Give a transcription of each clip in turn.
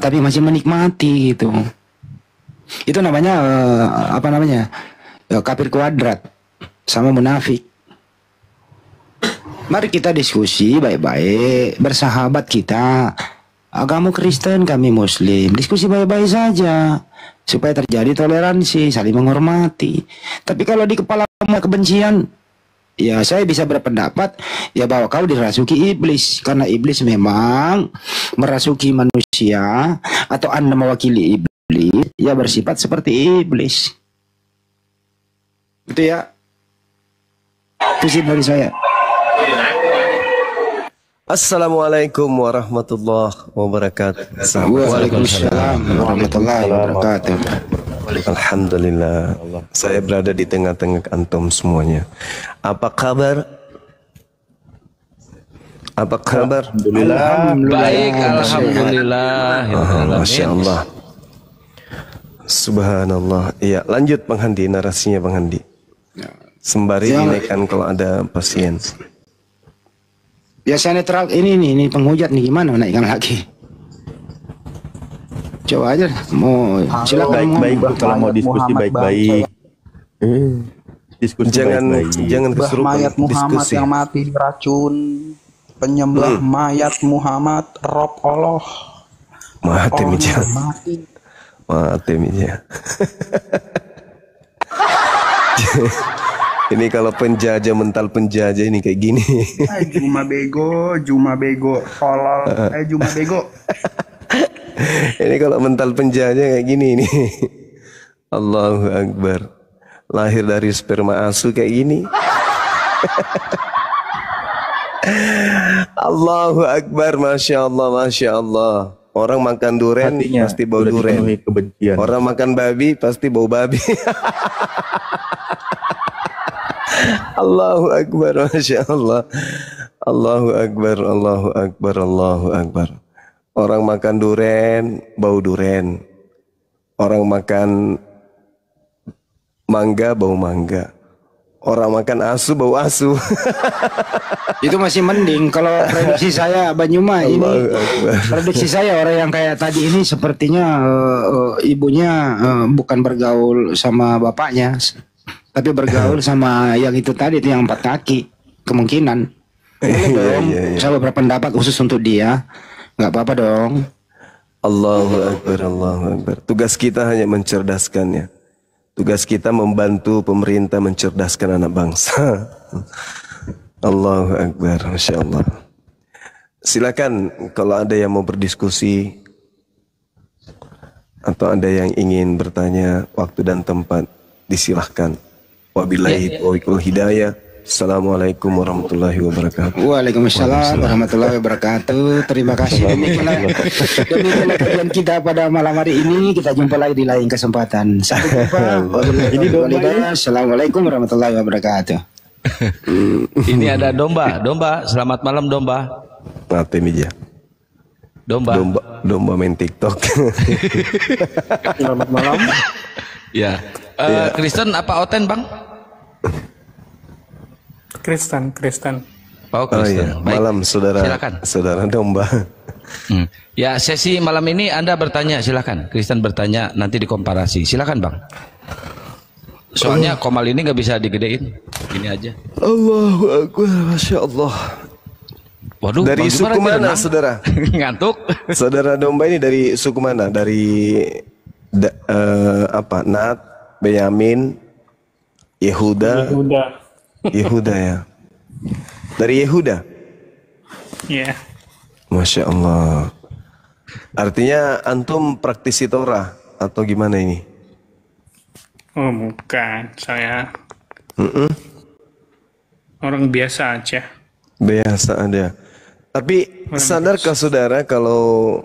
tapi masih menikmati gitu. Itu namanya apa namanya? Kafir kuadrat sama munafik. Mari kita diskusi baik-baik, bersahabat kita. Kamu Kristen, kami Muslim. Diskusi baik-baik saja supaya terjadi toleransi, saling menghormati. Tapi kalau di kepala kamu kebencian, ya saya bisa berpendapat ya bahwa kau dirasuki iblis, karena iblis memang merasuki manusia, atau Anda mewakili iblis, ya bersifat seperti iblis. Itu ya. Itu sih dari saya. Assalamualaikum warahmatullahi wabarakatuh. Waalaikumsalam warahmatullahi wabarakatuh. Alhamdulillah, saya berada di tengah-tengah antum semuanya. Apa kabar? Apa kabar? Alhamdulillah. Baik, alhamdulillah. Masya Allah. Subhanallah. Iya, lanjut Bang Handi, narasinya Bang Handi. Sembari dinaikkan kalau ada pasien. Ya saya netral ini penghujat nih, gimana naikkan lagi? Coba aja mau silakan. Baik-baik kalau mau diskusi baik-baik. Diskusi Jangan kesurupan. Mayat Muhammad diskusi yang mati diracun, penyembah mayat Muhammad, Rob Allah. mati mija. Mati. Mati mija. Ini kalau penjajah, mental penjajah ini kayak gini. Juma bego, tolol. Juma bego. Ini kalau mental penjajah kayak gini ini. Allahu Akbar. Lahir dari sperma asu kayak gini. Allahu Akbar, Masya Allah, Masya Allah. Orang makan durian pasti bau durian. Orang makan babi pasti bau babi. Allahu Akbar, Masya Allah. Allahu Akbar, Allahu Akbar, Allahu Akbar. Orang makan durian, bau durian. Orang makan mangga, bau mangga. Orang makan asu, bau asu. Itu masih mending. Kalau prediksi saya Banyuma ini, prediksi saya orang yang kayak tadi ini sepertinya ibunya bukan bergaul sama bapaknya, tapi bergaul sama yang itu tadi, itu yang 4 kaki. Kemungkinan. Saya berpendapat khusus untuk dia. Nggak apa-apa dong. Allahu Akbar, Allahu Akbar. Tugas kita hanya mencerdaskannya. Tugas kita membantu pemerintah mencerdaskan anak bangsa. Allahu Akbar, Masya Allah. Silakan kalau ada yang mau berdiskusi atau ada yang ingin bertanya, waktu dan tempat disilahkan. Wabillahi taufiq wal hidayah. Assalamualaikum warahmatullahi wabarakatuh. Waalaikumsalam warahmatullahi wabarakatuh. Terima kasih. Demikian kajian kita pada malam hari ini. Kita jumpa lagi di lain kesempatan. Sampai jumpa. Assalamualaikum warahmatullahi wabarakatuh. Ini ada domba. Selamat malam domba. Mati meja. Domba main TikTok. Selamat malam. Ya. Kristen apa Oten Bang? Kristen. Oh, Kristen. Iya. Malam saudara. Silakan. Saudara domba. Ya, sesi malam ini Anda bertanya, silakan. Kristen bertanya, nanti dikomparasi. Silakan Bang. Soalnya Komal ini nggak bisa digedein. Gini aja. Allahu Akbar, Masya Allah. Waduh, dari suku mana saudara? Ngantuk. Saudara domba ini dari suku mana? Dari apa? Nat, Benyamin, Yehuda ya. Dari Yehuda. Iya. Masya Allah. Artinya antum praktisi Torah atau gimana ini? Oh bukan, saya orang biasa aja. Biasa ada. Tapi sadarkah saudara kalau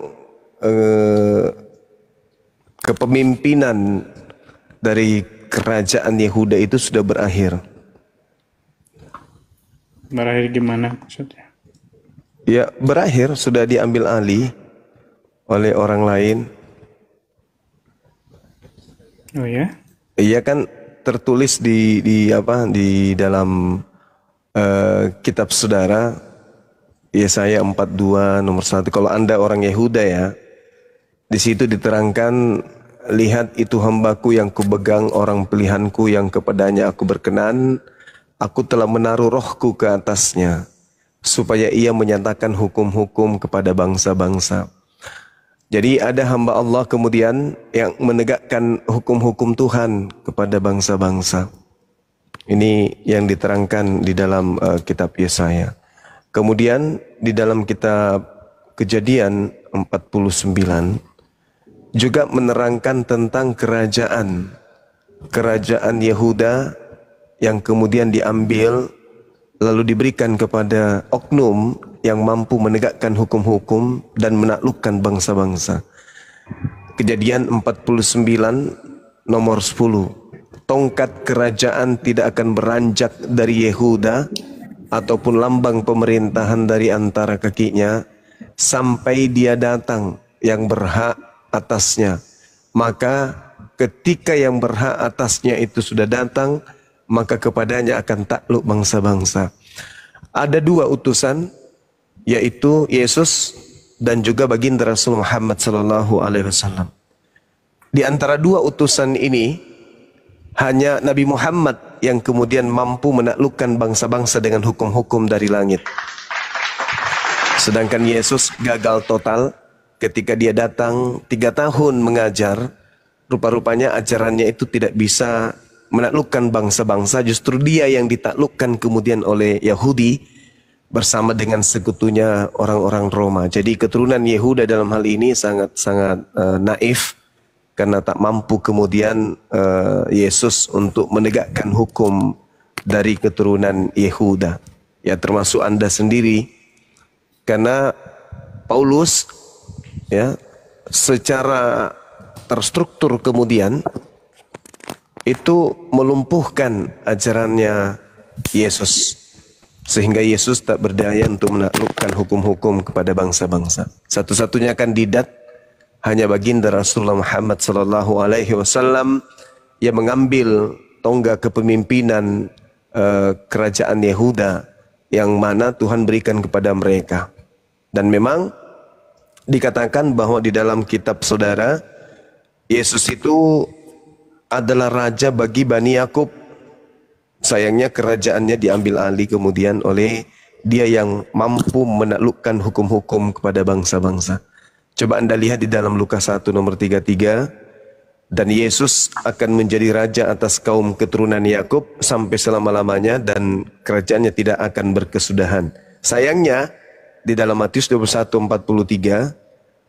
kepemimpinan dari kerajaan Yehuda itu sudah berakhir? Berakhir gimana maksudnya? Ya berakhir, sudah diambil alih oleh orang lain. Oh ya? Iya kan tertulis di dalam kitab saudara Yesaya 42 nomor 1. Kalau Anda orang Yehuda ya, Di situ diterangkan, lihat itu hambaku yang kubegang, orang pilihanku yang kepadanya aku berkenan. Aku telah menaruh rohku ke atasnya, supaya ia menyatakan hukum-hukum kepada bangsa-bangsa. Jadi ada hamba Allah kemudian yang menegakkan hukum-hukum Tuhan kepada bangsa-bangsa. Ini yang diterangkan di dalam kitab Yesaya. Kemudian di dalam kitab Kejadian 49 juga menerangkan tentang kerajaan Yehuda yang kemudian diambil lalu diberikan kepada oknum yang mampu menegakkan hukum-hukum dan menaklukkan bangsa-bangsa. Kejadian 49 nomor 10. Tongkat kerajaan tidak akan beranjak dari Yehuda ataupun lambang pemerintahan dari antara kakinya sampai dia datang yang berhak atasnya. Maka ketika yang berhak atasnya itu sudah datang, maka kepadanya akan takluk bangsa-bangsa. Ada dua utusan, yaitu Yesus dan juga baginda Rasul Muhammad SAW. Di antara dua utusan ini, hanya Nabi Muhammad yang kemudian mampu menaklukkan bangsa-bangsa dengan hukum-hukum dari langit. Sedangkan Yesus gagal total ketika dia datang 3 tahun mengajar. Rupa-rupanya ajarannya itu tidak bisa menaklukkan bangsa-bangsa, justru dia yang ditaklukkan kemudian oleh Yahudi bersama dengan sekutunya orang-orang Roma. Jadi keturunan Yehuda dalam hal ini sangat-sangat naif, karena tak mampu kemudian Yesus untuk menegakkan hukum dari keturunan Yehuda. Ya, termasuk Anda sendiri, karena Paulus ya secara terstruktur kemudian itu melumpuhkan ajarannya Yesus, sehingga Yesus tak berdaya untuk menaklukkan hukum-hukum kepada bangsa-bangsa. Satu-satunya kandidat hanya baginda Rasulullah Muhammad SAW yang mengambil tonggak kepemimpinan kerajaan Yehuda yang mana Tuhan berikan kepada mereka. Dan memang dikatakan bahwa di dalam kitab saudara, Yesus itu adalah raja bagi Bani Yakub. Sayangnya kerajaannya diambil alih kemudian oleh dia yang mampu menaklukkan hukum-hukum kepada bangsa-bangsa. Coba Anda lihat di dalam Lukas 1 nomor 33. Dan Yesus akan menjadi raja atas kaum keturunan Yakub sampai selama-lamanya dan kerajaannya tidak akan berkesudahan. Sayangnya di dalam Matius 21:43,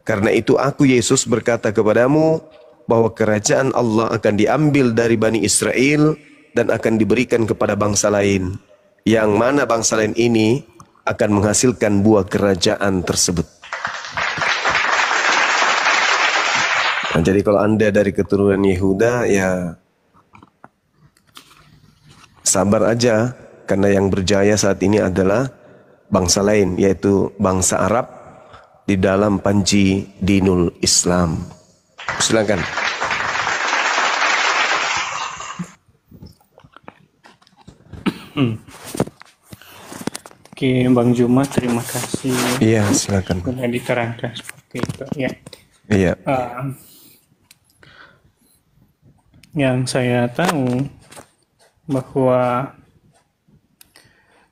karena itu aku Yesus berkata kepadamu bahwa kerajaan Allah akan diambil dari Bani Israel dan akan diberikan kepada bangsa lain, yang mana bangsa lain ini akan menghasilkan buah kerajaan tersebut. Nah, jadi kalau Anda dari keturunan Yehuda, ya sabar aja, karena yang berjaya saat ini adalah bangsa lain, yaitu bangsa Arab di dalam Panji Dinul Islam. Silakan. Oke, Bang Juma, terima kasih. Iya, silakan. Sudah diterangkan seperti itu. Ya. Iya. Yang saya tahu bahwa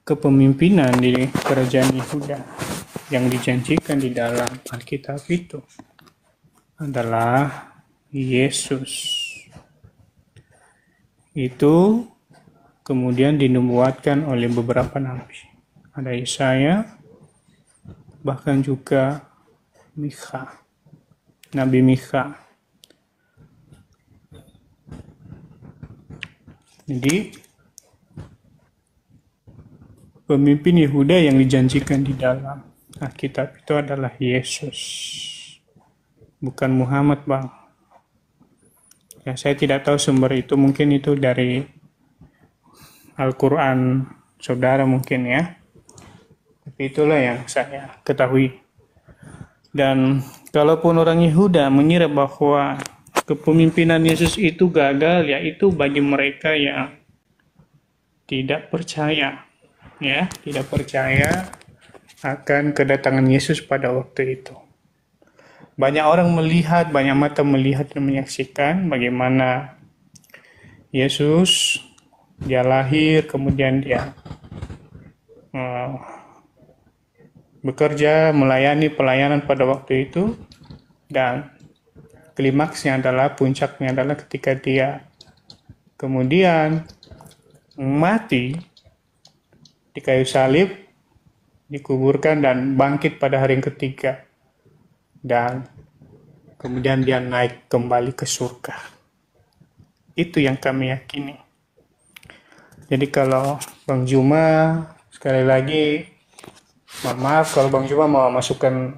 kepemimpinan di kerajaan Yehuda yang dijanjikan di dalam Alkitab itu adalah Yesus. Itu kemudian dinubuatkan oleh beberapa nabi. Ada Yesaya, bahkan juga Mikha, Nabi Mikha. Jadi pemimpin Yehuda yang dijanjikan di dalam Alkitab itu adalah Yesus, bukan Muhammad, Bang. Ya, saya tidak tahu sumber itu, mungkin itu dari Al-Quran saudara mungkin ya. Tapi itulah yang saya ketahui. Dan kalaupun orang Yehuda mengira bahwa kepemimpinan Yesus itu gagal, yaitu bagi mereka yang tidak percaya, ya, tidak percaya akan kedatangan Yesus pada waktu itu. banyak orang melihat, banyak mata melihat dan menyaksikan bagaimana Yesus dia lahir, kemudian dia bekerja, melayani pelayanan pada waktu itu, dan klimaksnya adalah, puncaknya adalah ketika dia kemudian mati di kayu salib, dikuburkan dan bangkit pada hari yang ketiga, dan kemudian dia naik kembali ke surga. Itu yang kami yakini. Jadi kalau Bang Juma, sekali lagi mohon maaf kalau Bang Juma mau masukkan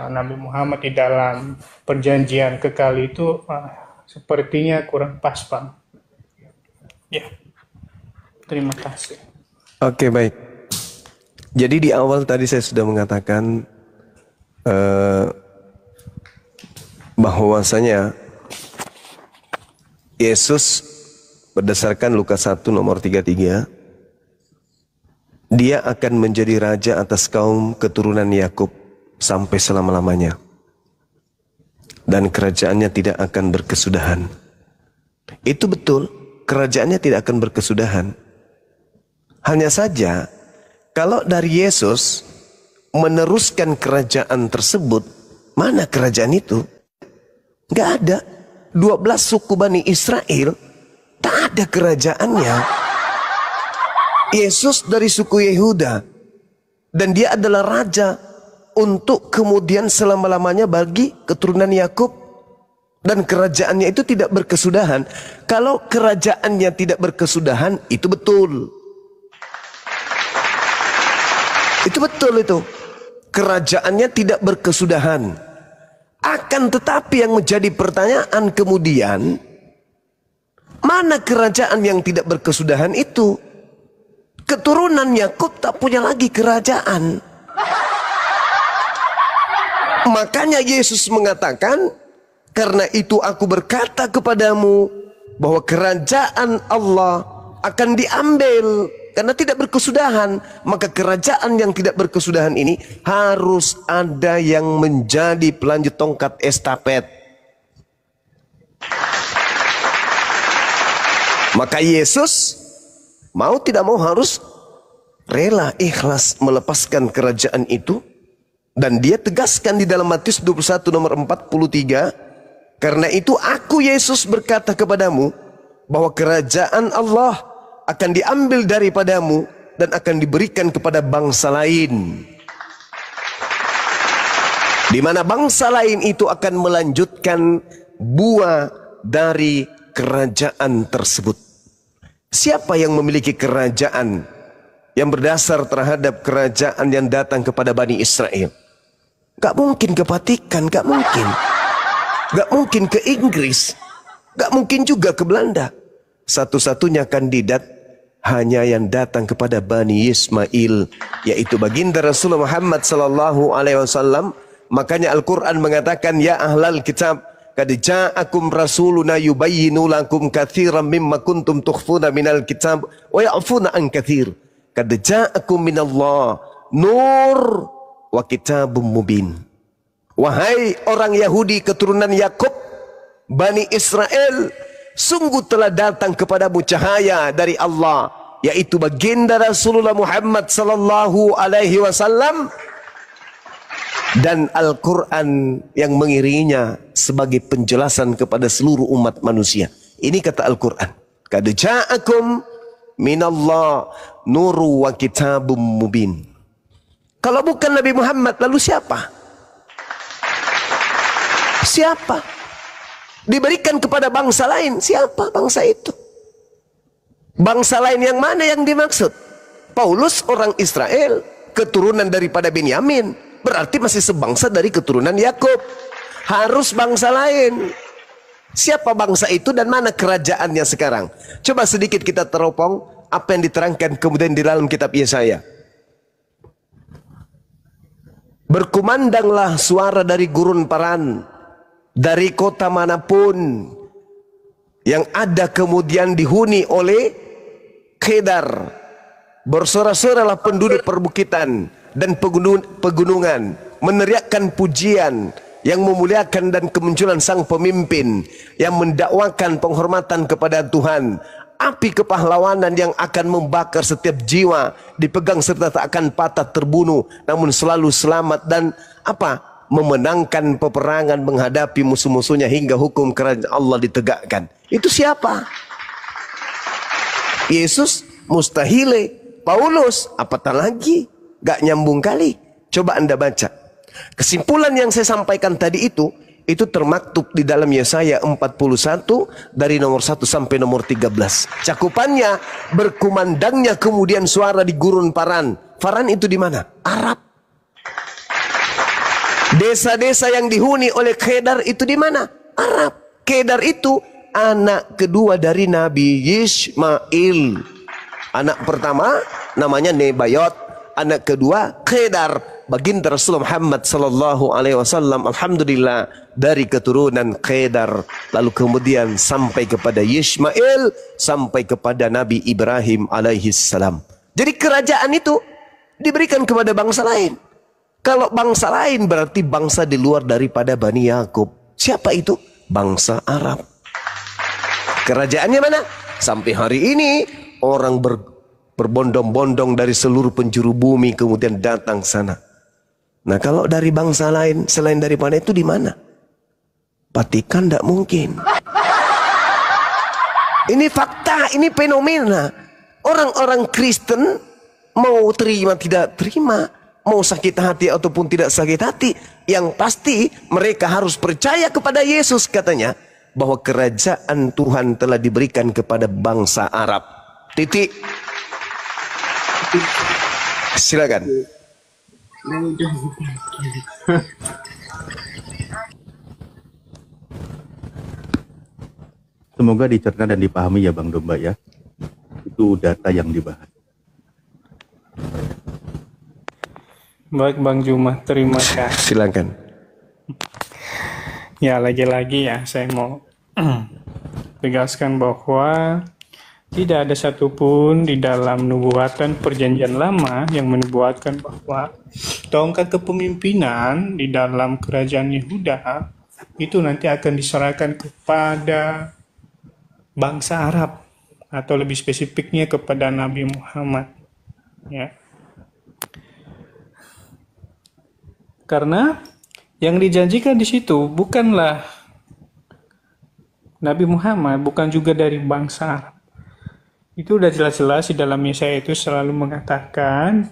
Nabi Muhammad di dalam perjanjian kekal itu, sepertinya kurang pas, Bang. Ya, terima kasih. Oke, baik. Jadi di awal tadi saya sudah mengatakan bahwasanya Yesus berdasarkan Lukas 1 nomor 33, dia akan menjadi raja atas kaum keturunan Yakub sampai selama-lamanya, dan kerajaannya tidak akan berkesudahan. Itu betul, kerajaannya tidak akan berkesudahan. Hanya saja kalau dari Yesus meneruskan kerajaan tersebut, mana kerajaan itu? Nggak ada. 12 suku Bani Israel tak ada kerajaannya. Yesus dari suku Yehuda, dan dia adalah raja untuk kemudian selama-lamanya bagi keturunan Yakub, dan kerajaannya itu tidak berkesudahan. Kalau kerajaannya tidak berkesudahan, itu betul. Itu betul itu. Kerajaannya tidak berkesudahan. Akan tetapi yang menjadi pertanyaan kemudian, mana kerajaan yang tidak berkesudahan itu? Keturunan Yakub tak punya lagi kerajaan. Makanya Yesus mengatakan, karena itu aku berkata kepadamu bahwa kerajaan Allah akan diambil karena tidak berkesudahan. Maka kerajaan yang tidak berkesudahan ini harus ada yang menjadi pelanjut tongkat estafet. Maka Yesus mau tidak mau harus rela, ikhlas melepaskan kerajaan itu. Dan dia tegaskan di dalam Matius 21 nomor 43, karena itu aku Yesus berkata kepadamu bahwa kerajaan Allah akan diambil daripadamu dan akan diberikan kepada bangsa lain, di mana bangsa lain itu akan melanjutkan buah dari kerajaan tersebut. Siapa yang memiliki kerajaan yang berdasar terhadap kerajaan yang datang kepada Bani Israel? Gak mungkin ke Vatikan, gak mungkin. Gak mungkin ke Inggris, gak mungkin juga ke Belanda. Satu-satunya kandidat hanya yang datang kepada Bani Ismail, yaitu baginda Rasulullah Muhammad sallallahu alaihi wasallam. Makanya Al-Quran mengatakan, ya ahlal kitab, qad ja'akum rasuluna yubayyinu lakum katsiran mimma kuntum tukhfuna minal kitab wa ya'funa an katsir. Qad ja'akum minallah nur wa kitabum mubin. Wahai orang Yahudi keturunan Yakub, Bani Israel, sungguh telah datang kepadamu cahaya dari Allah, yaitu baginda Rasulullah Muhammad sallallahu alaihi wasallam, dan Al-Quran yang mengiringinya sebagai penjelasan kepada seluruh umat manusia. Ini kata Al-Quran, qad ja'akum minallah nuru wa kitabum mubin. Kalau bukan Nabi Muhammad, lalu siapa? Siapa? Diberikan kepada bangsa lain. Siapa bangsa itu? Bangsa lain yang mana yang dimaksud? Paulus orang Israel, keturunan daripada Benyamin, berarti masih sebangsa dari keturunan Yakub. Harus bangsa lain. Siapa bangsa itu dan mana kerajaannya sekarang? Coba sedikit kita teropong apa yang diterangkan kemudian di dalam kitab Yesaya. Berkumandanglah suara dari gurun paran, dari kota manapun yang ada kemudian dihuni oleh Kedar. Bersorak-soraklah penduduk perbukitan dan pegunungan, meneriakkan pujian yang memuliakan dan kemunculan sang pemimpin yang mendakwakan penghormatan kepada Tuhan. Api kepahlawanan yang akan membakar setiap jiwa, dipegang serta tak akan patah terbunuh, namun selalu selamat dan memenangkan peperangan menghadapi musuh-musuhnya hingga hukum kerajaan Allah ditegakkan. Itu siapa? Yesus? Mustahile. Paulus? Apatah lagi? Gak nyambung kali. Coba Anda baca. Kesimpulan yang saya sampaikan tadi itu termaktub di dalam Yesaya 41 dari nomor 1 sampai nomor 13. Cakupannya, berkumandangnya kemudian suara di gurun Paran. Paran itu di mana? Arab. Desa-desa yang dihuni oleh Kedar itu di mana? Arab. Kedar itu anak kedua dari Nabi Ismail. Anak pertama namanya Nebayot, anak kedua Kedar. Baginda Rasul Muhammad sallallahu alaihi wasallam alhamdulillah dari keturunan Kedar, lalu kemudian sampai kepada Ismail, sampai kepada Nabi Ibrahim alaihi salam. Jadi kerajaan itu diberikan kepada bangsa lain. Kalau bangsa lain berarti bangsa di luar daripada Bani Yakub. Siapa itu? Bangsa Arab. Kerajaannya mana? Sampai hari ini orang berbondong-bondong dari seluruh penjuru bumi kemudian datang sana. Nah, kalau dari bangsa lain selain daripada itu di mana? Vatikan tidak mungkin. Ini fakta, ini fenomena. Orang-orang Kristen mau terima tidak terima, mau sakit hati ataupun tidak sakit hati, yang pasti mereka harus percaya kepada Yesus, katanya, bahwa kerajaan Tuhan telah diberikan kepada bangsa Arab. Titik. Silakan. Semoga dicerna dan dipahami ya Bang Domba ya. Itu data yang dibahas. Baik Bang Juma, terima kasih. Silakan. Ya, lagi-lagi ya saya mau tegaskan bahwa tidak ada satupun di dalam nubuatan perjanjian lama yang menubuatkan bahwa tongkat kepemimpinan di dalam kerajaan Yehuda itu nanti akan diserahkan kepada bangsa Arab, atau lebih spesifiknya kepada Nabi Muhammad. Ya. Karena yang dijanjikan di situ bukanlah Nabi Muhammad, bukan juga dari bangsa Arab. Itu udah jelas-jelas di dalam Yesaya itu selalu mengatakan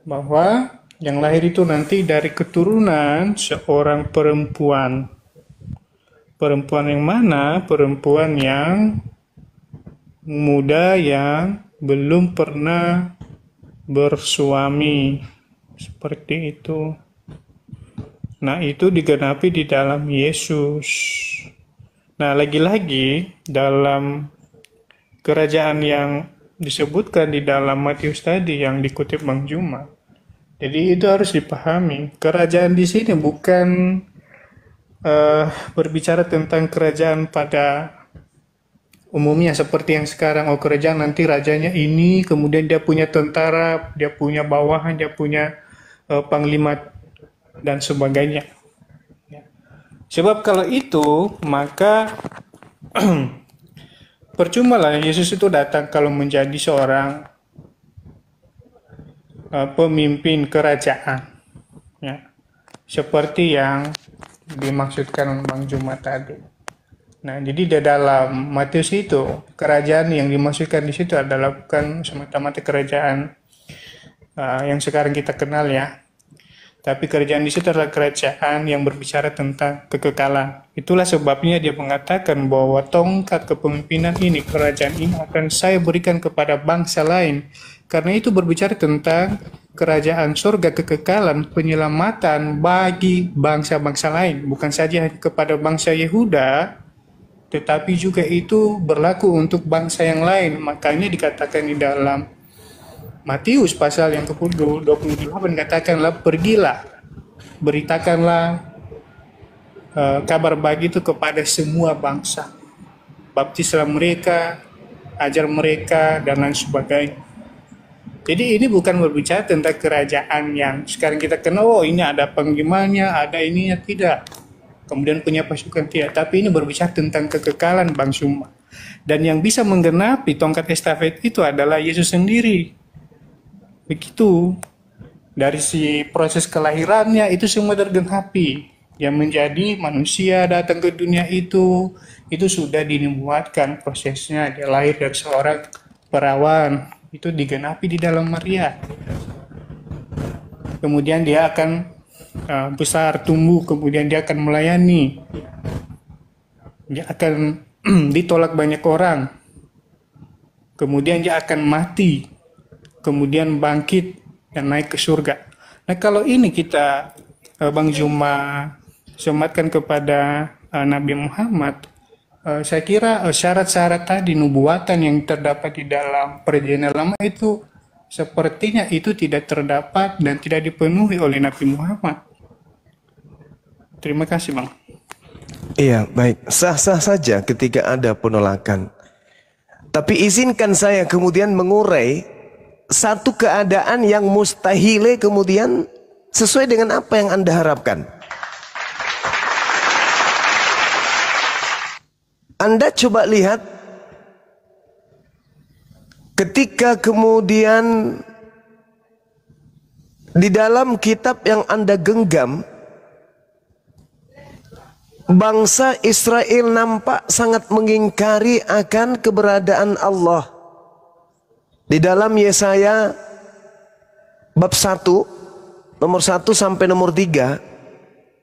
bahwa yang lahir itu nanti dari keturunan seorang perempuan. Perempuan yang mana? Perempuan yang muda yang belum pernah bersuami. Seperti itu. Nah, itu digenapi di dalam Yesus. Nah, lagi-lagi dalam kerajaan yang disebutkan di dalam Matius tadi yang dikutip Bang Juma. Jadi itu harus dipahami. Kerajaan di sini bukan berbicara tentang kerajaan pada umumnya seperti yang sekarang. Oh, kerajaan nanti rajanya ini, kemudian dia punya tentara, dia punya bawahan, dia punya panglima dan sebagainya. Ya. Sebab kalau itu, maka percuma lah Yesus itu datang kalau menjadi seorang pemimpin kerajaan, ya, seperti yang dimaksudkan Bang Juma tadi. Nah, jadi di dalam Matius itu kerajaan yang dimaksudkan di situ adalah bukan semata-mata kerajaan yang sekarang kita kenal ya, tapi kerajaan di situ adalah kerajaan yang berbicara tentang kekekalan. Itulah sebabnya dia mengatakan bahwa tongkat kepemimpinan ini, kerajaan ini akan saya berikan kepada bangsa lain. Karena itu berbicara tentang kerajaan surga, kekekalan, penyelamatan bagi bangsa-bangsa lain. Bukan saja kepada bangsa Yehuda, tetapi juga itu berlaku untuk bangsa yang lain. Makanya dikatakan di dalam Matius pasal yang ke-28 katakanlah, pergilah, beritakanlah kabar baik itu kepada semua bangsa. Baptislah mereka, ajar mereka, dan lain sebagainya. Jadi ini bukan berbicara tentang kerajaan yang sekarang kita kenal, oh ini ada penggemarnya, ada ininya, tidak. Kemudian punya pasukan, tidak. Tapi ini berbicara tentang kekekalan bangsa umat. Dan yang bisa menggenapi tongkat estafet itu adalah Yesus sendiri. Begitu. Dari si proses kelahirannya itu semua tergenapi. Yang menjadi manusia datang ke dunia itu sudah dinubuatkan prosesnya. Dia lahir dari seorang perawan, itu digenapi di dalam Maria. Kemudian dia akan besar, tumbuh, kemudian dia akan melayani. Dia akan ditolak banyak orang. Kemudian dia akan mati. Kemudian bangkit dan naik ke surga. Nah, kalau ini kita Bang Juma sematkan kepada Nabi Muhammad, saya kira syarat-syarat tadi nubuatan yang terdapat di dalam perjanjian lama itu sepertinya itu tidak terdapat dan tidak dipenuhi oleh Nabi Muhammad. Terima kasih, Bang. Iya, baik. Sah-sah saja ketika ada penolakan. Tapi izinkan saya kemudian mengurai satu keadaan yang mustahil kemudian sesuai dengan apa yang Anda harapkan. Anda coba lihat ketika kemudian di dalam kitab yang Anda genggam, bangsa Israel nampak sangat mengingkari akan keberadaan Allah. Di dalam Yesaya bab 1 nomor 1 sampai nomor 3,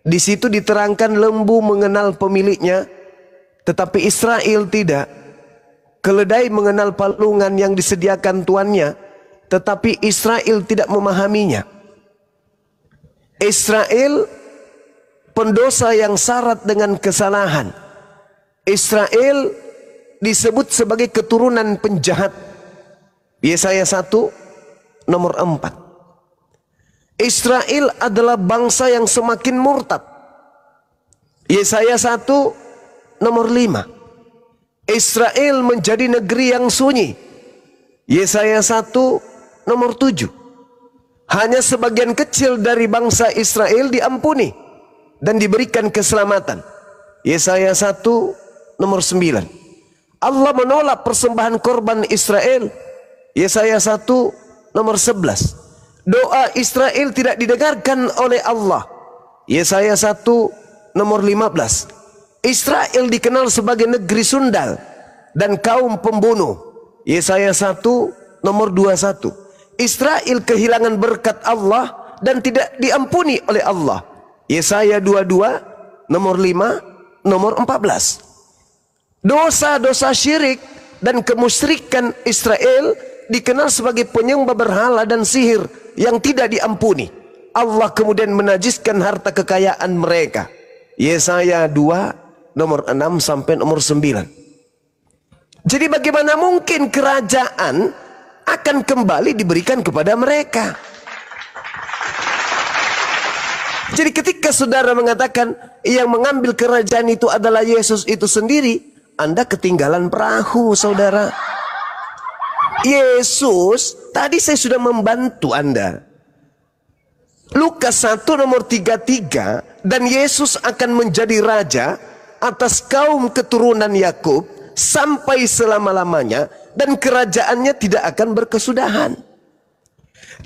di situ diterangkan lembu mengenal pemiliknya, tetapi Israel tidak. Keledai mengenal palungan yang disediakan tuannya, tetapi Israel tidak memahaminya. Israel pendosa yang syarat dengan kesalahan. Israel disebut sebagai keturunan penjahat. Yesaya 1 nomor 4. Israel adalah bangsa yang semakin murtad. Yesaya 1 nomor 5. Israel menjadi negeri yang sunyi. Yesaya 1 nomor 7. Hanya sebagian kecil dari bangsa Israel diampuni dan diberikan keselamatan. Yesaya 1 nomor 9. Allah menolak persembahan korban Israel. Yesaya 1 nomor 11. Doa Israel tidak didengarkan oleh Allah. Yesaya 1 nomor 15. Israel dikenal sebagai negeri sundal dan kaum pembunuh. Yesaya 1 nomor 21. Israel kehilangan berkat Allah dan tidak diampuni oleh Allah. Yesaya 22 nomor 5 nomor 14. Dosa-dosa syirik dan kemusyrikan Israel dikenal sebagai penyembah berhala dan sihir yang tidak diampuni. Allah kemudian menajiskan harta kekayaan mereka. Yesaya 2 nomor 6 sampai nomor 9. Jadi bagaimana mungkin kerajaan akan kembali diberikan kepada mereka? Jadi ketika saudara mengatakan yang mengambil kerajaan itu adalah Yesus itu sendiri, Anda ketinggalan perahu, saudara. Yesus, tadi saya sudah membantu Anda. Lukas 1 nomor 33, dan Yesus akan menjadi raja atas kaum keturunan Yakub sampai selama-lamanya, dan kerajaannya tidak akan berkesudahan.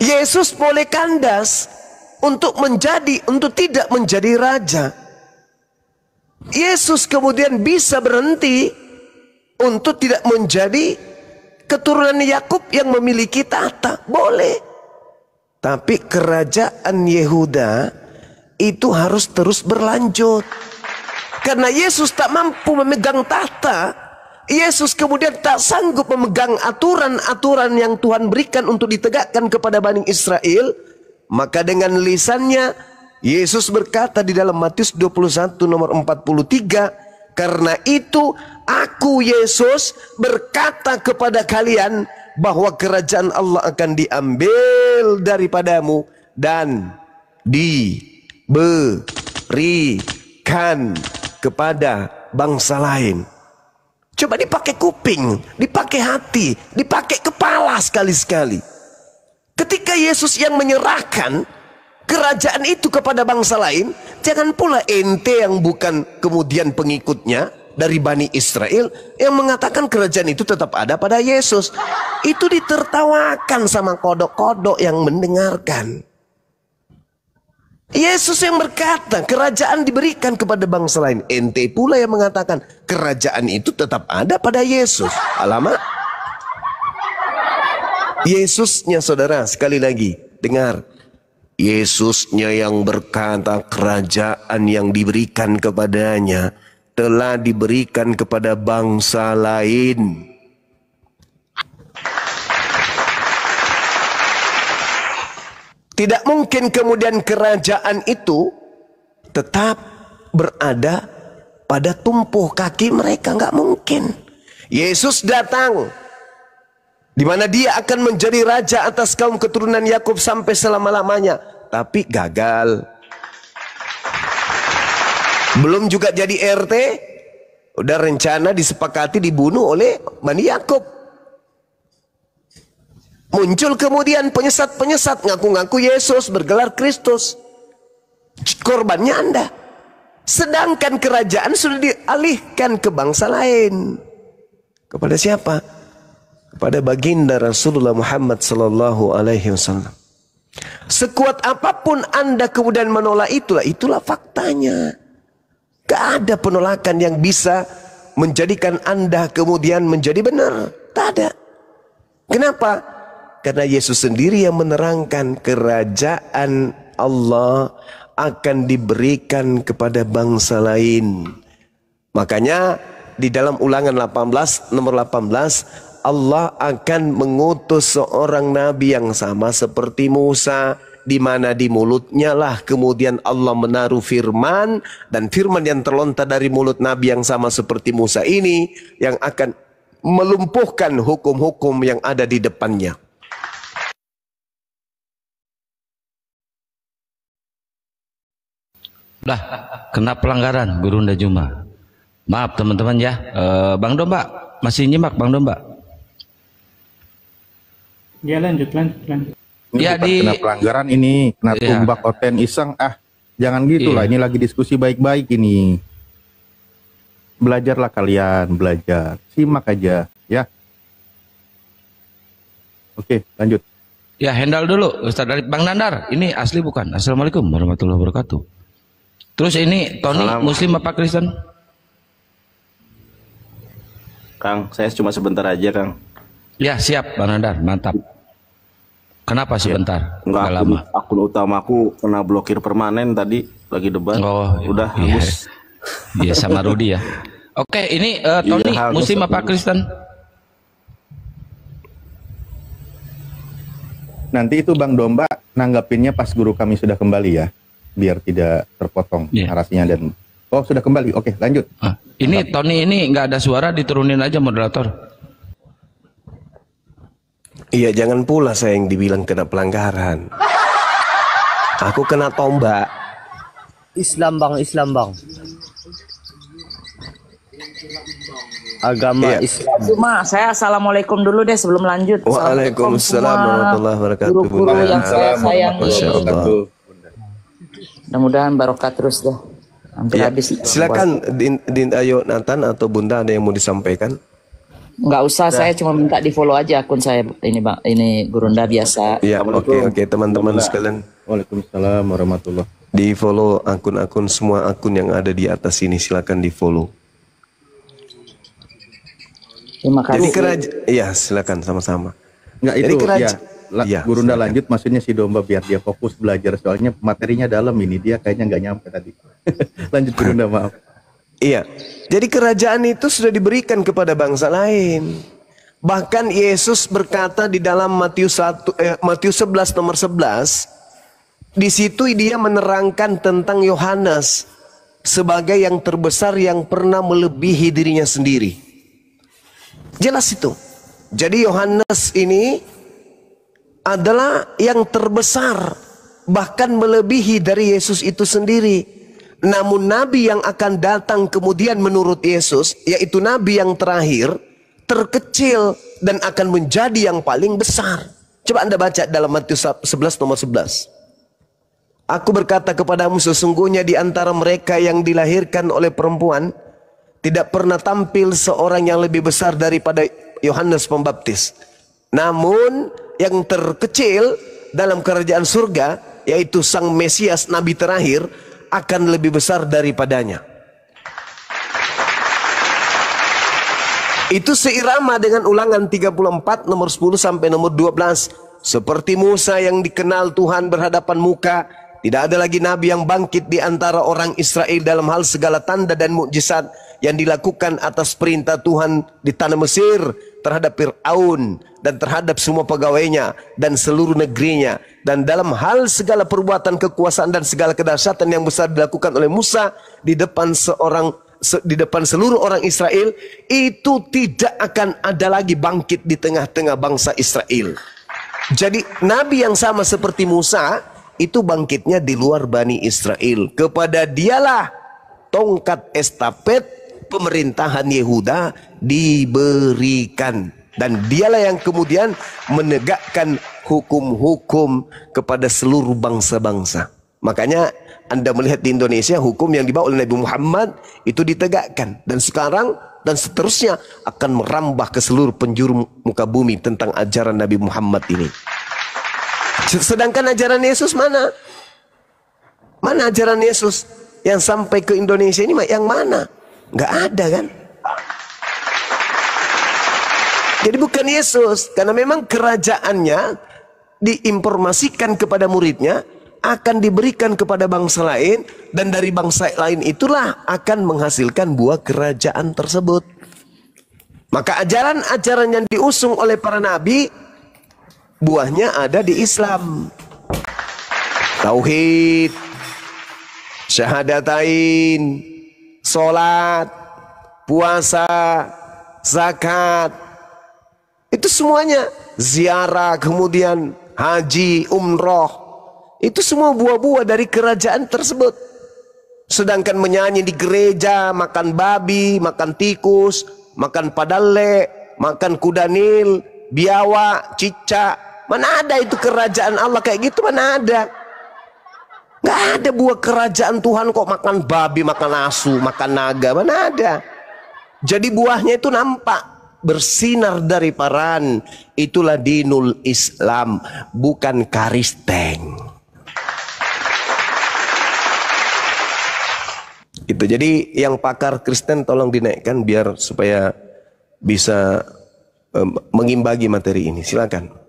Yesus boleh kandas untuk tidak menjadi raja. Yesus kemudian bisa berhenti untuk tidak menjadi keturunan Yakub yang memiliki tahta, boleh. Tapi kerajaan Yehuda itu harus terus berlanjut. Karena Yesus tak mampu memegang tahta, Yesus kemudian tak sanggup memegang aturan-aturan yang Tuhan berikan untuk ditegakkan kepada Bani Israel. Maka dengan lisannya Yesus berkata di dalam Matius 21 nomor 43, karena itu aku Yesus berkata kepada kalian bahwa kerajaan Allah akan diambil daripadamu dan diberikan kepada bangsa lain. Coba dipakai kuping, dipakai hati, dipakai kepala sekali-sekali. ketika Yesus yang menyerahkan kerajaan itu kepada bangsa lain, jangan pula ente yang bukan kemudian pengikutnya dari Bani Israel yang mengatakan kerajaan itu tetap ada pada Yesus. Itu ditertawakan sama kodok-kodok yang mendengarkan. Yesus yang berkata kerajaan diberikan kepada bangsa lain, ente pula yang mengatakan kerajaan itu tetap ada pada Yesus. Alamak, Yesusnya saudara, sekali lagi dengar, Yesusnya yang berkata kerajaan yang diberikan kepadanya telah diberikan kepada bangsa lain. Tidak mungkin kemudian kerajaan itu tetap berada pada tumpuh kaki mereka, nggak mungkin. Yesus datang di mana dia akan menjadi raja atas kaum keturunan Yakub sampai selama-lamanya, tapi gagal. Belum juga jadi RT, udah rencana disepakati dibunuh oleh Bani Yakub. Muncul kemudian penyesat-penyesat ngaku-ngaku Yesus, bergelar Kristus. Korbannya Anda. Sedangkan kerajaan sudah dialihkan ke bangsa lain. Kepada siapa? Kepada baginda Rasulullah Muhammad sallallahu alaihi wasallam. Sekuat apapun Anda kemudian menolak itulah faktanya. Gak ada penolakan yang bisa menjadikan Anda kemudian menjadi benar. Tak ada. Kenapa? Karena Yesus sendiri yang menerangkan kerajaan Allah akan diberikan kepada bangsa lain. Makanya di dalam Ulangan 18 nomor 18, Allah akan mengutus seorang nabi yang sama seperti Musa, di mana di mulutnya lah kemudian Allah menaruh firman, dan firman yang terlontar dari mulut nabi yang sama seperti Musa ini yang akan melumpuhkan hukum-hukum yang ada di depannya. Dah kena pelanggaran Gurunda Juma. Maaf teman-teman ya. Bang Domba masih nyimak Bang Domba? Ya lanjut. Ini Ya, bukan kena pelanggaran ini, kena Ya. tumbak oten iseng. Jangan gitu lah, Iya. ini lagi diskusi baik-baik ini. Belajarlah kalian, belajar. Simak aja, ya. Oke, lanjut. Ya, handle dulu Ustaz dari Bang Nandar. Ini asli bukan? Assalamualaikum warahmatullahi wabarakatuh. Terus ini Tony Muslim apa Kristen? Kang, saya cuma sebentar aja, Kang. Ya, siap Bang Nandar, mantap. Kenapa sebentar? Enggak, Nggak lama. akun utamaku kena blokir permanen tadi lagi debat. Oh, udah iya. habis. Iya sama Rudi ya. Oke, ini Tony Iya, Muslim harus. apa Kristen? Nanti itu Bang Domba nanggapinnya pas guru kami sudah kembali ya, biar tidak terpotong Iya. narasinya dan sudah kembali. Oke, lanjut. Ini Tony ini nggak ada suara, diturunin aja moderator. Iya, jangan pula saya yang dibilang kena pelanggaran. Aku kena tombak. Islam bang. Agama Iya. Islam. Cuma saya assalamualaikum dulu deh sebelum lanjut. Waalaikumsalam warahmatullahi wabarakatuh. Guru-guru Bunda. yang saya sayangi. Masya Allah. Mudah-mudahan barokah terus deh. Hampir Ya, habis. silakan Ayo Nathan atau Bunda, ada yang mau disampaikan? Nggak usah, saya cuma minta di follow aja akun saya ini bang. Ini Gurunda biasa. Ya, oke teman-teman sekalian, Waalaikumsalam warahmatullahi. di follow akun-akun, semua akun yang ada di atas ini silakan di follow. Terima Jadi kasih. iya silakan sama-sama. Enggak Jadi itu kerajaan- ya. Ya, Gurunda silakan. lanjut, maksudnya si Domba biar dia fokus belajar, soalnya materinya dalam ini, dia kayaknya nggak nyampe tadi. Lanjut Gurunda, maaf. Iya, jadi kerajaan itu sudah diberikan kepada bangsa lain. Bahkan Yesus berkata di dalam Matius 11 nomor 11, di situ dia menerangkan tentang Yohanes sebagai yang terbesar yang pernah melebihi dirinya sendiri. Jelas itu. Jadi Yohanes ini adalah yang terbesar, bahkan melebihi dari Yesus itu sendiri. Namun nabi yang akan datang kemudian menurut Yesus, yaitu nabi yang terakhir, terkecil dan akan menjadi yang paling besar. Coba Anda baca dalam Matius 11 nomor 11. Aku berkata kepadamu, sesungguhnya di antara mereka yang dilahirkan oleh perempuan tidak pernah tampil seorang yang lebih besar daripada Yohanes Pembaptis. Namun yang terkecil dalam kerajaan surga, yaitu sang Mesias, Nabi terakhir, akan lebih besar daripadanya. Itu seirama dengan Ulangan 34 nomor 10 sampai nomor 12. Seperti Musa yang dikenal Tuhan berhadapan muka, tidak ada lagi nabi yang bangkit di antara orang Israel dalam hal segala tanda dan mukjizat yang dilakukan atas perintah Tuhan di tanah Mesir terhadap Fir'aun dan terhadap semua pegawainya dan seluruh negerinya, dan dalam hal segala perbuatan kekuasaan dan segala kedahsyatan yang besar dilakukan oleh Musa di depan seluruh orang Israel. Itu tidak akan ada lagi bangkit di tengah-tengah bangsa Israel. Jadi nabi yang sama seperti Musa itu bangkitnya di luar Bani Israel. Kepada dialah tongkat estafet pemerintahan Yehuda diberikan, dan dialah yang kemudian menegakkan hukum-hukum kepada seluruh bangsa-bangsa. Makanya Anda melihat di Indonesia hukum yang dibawa oleh Nabi Muhammad itu ditegakkan, dan sekarang dan seterusnya akan merambah ke seluruh penjuru muka bumi tentang ajaran Nabi Muhammad ini. Sedangkan ajaran Yesus mana? Mana ajaran Yesus yang sampai ke Indonesia ini yang mana? Nggak ada kan? Jadi bukan Yesus, karena memang kerajaannya diinformasikan kepada muridnya akan diberikan kepada bangsa lain, dan dari bangsa lain itulah akan menghasilkan buah kerajaan tersebut. Maka ajaran-ajaran yang diusung oleh para nabi, buahnya ada di Islam. Tauhid, syahadatain, sholat, puasa, zakat, itu semuanya, ziarah, kemudian haji, umroh, itu semua buah-buah dari kerajaan tersebut. Sedangkan menyanyi di gereja, makan babi, makan tikus, makan padale, makan kuda nil, biawak, cicak, mana ada itu kerajaan Allah kayak gitu? Mana ada? Nggak ada buah kerajaan Tuhan kok makan babi, makan asu, makan naga. Mana ada? Jadi buahnya itu nampak, bersinar dari paran. Itulah dinul Islam, bukan karisteng. Itu. Jadi yang pakar Kristen tolong dinaikkan biar supaya bisa mengimbangi materi ini. Silakan.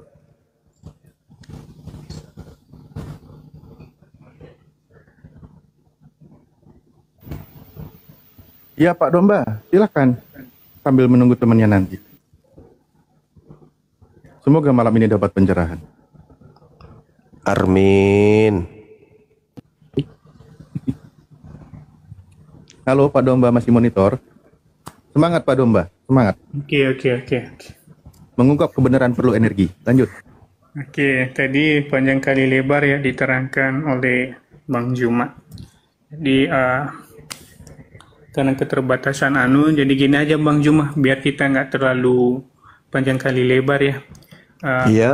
Ya Pak Domba, silakan sambil menunggu temannya nanti. Semoga malam ini dapat pencerahan. Amin. Halo Pak Domba, masih monitor? Semangat Pak Domba, semangat. Oke. Mengungkap kebenaran perlu energi. Lanjut. Oke, tadi panjang kali lebar ya diterangkan oleh Bang Juma. Jadi karena keterbatasan jadi gini aja Bang Juma, biar kita nggak terlalu panjang kali lebar ya. Iya.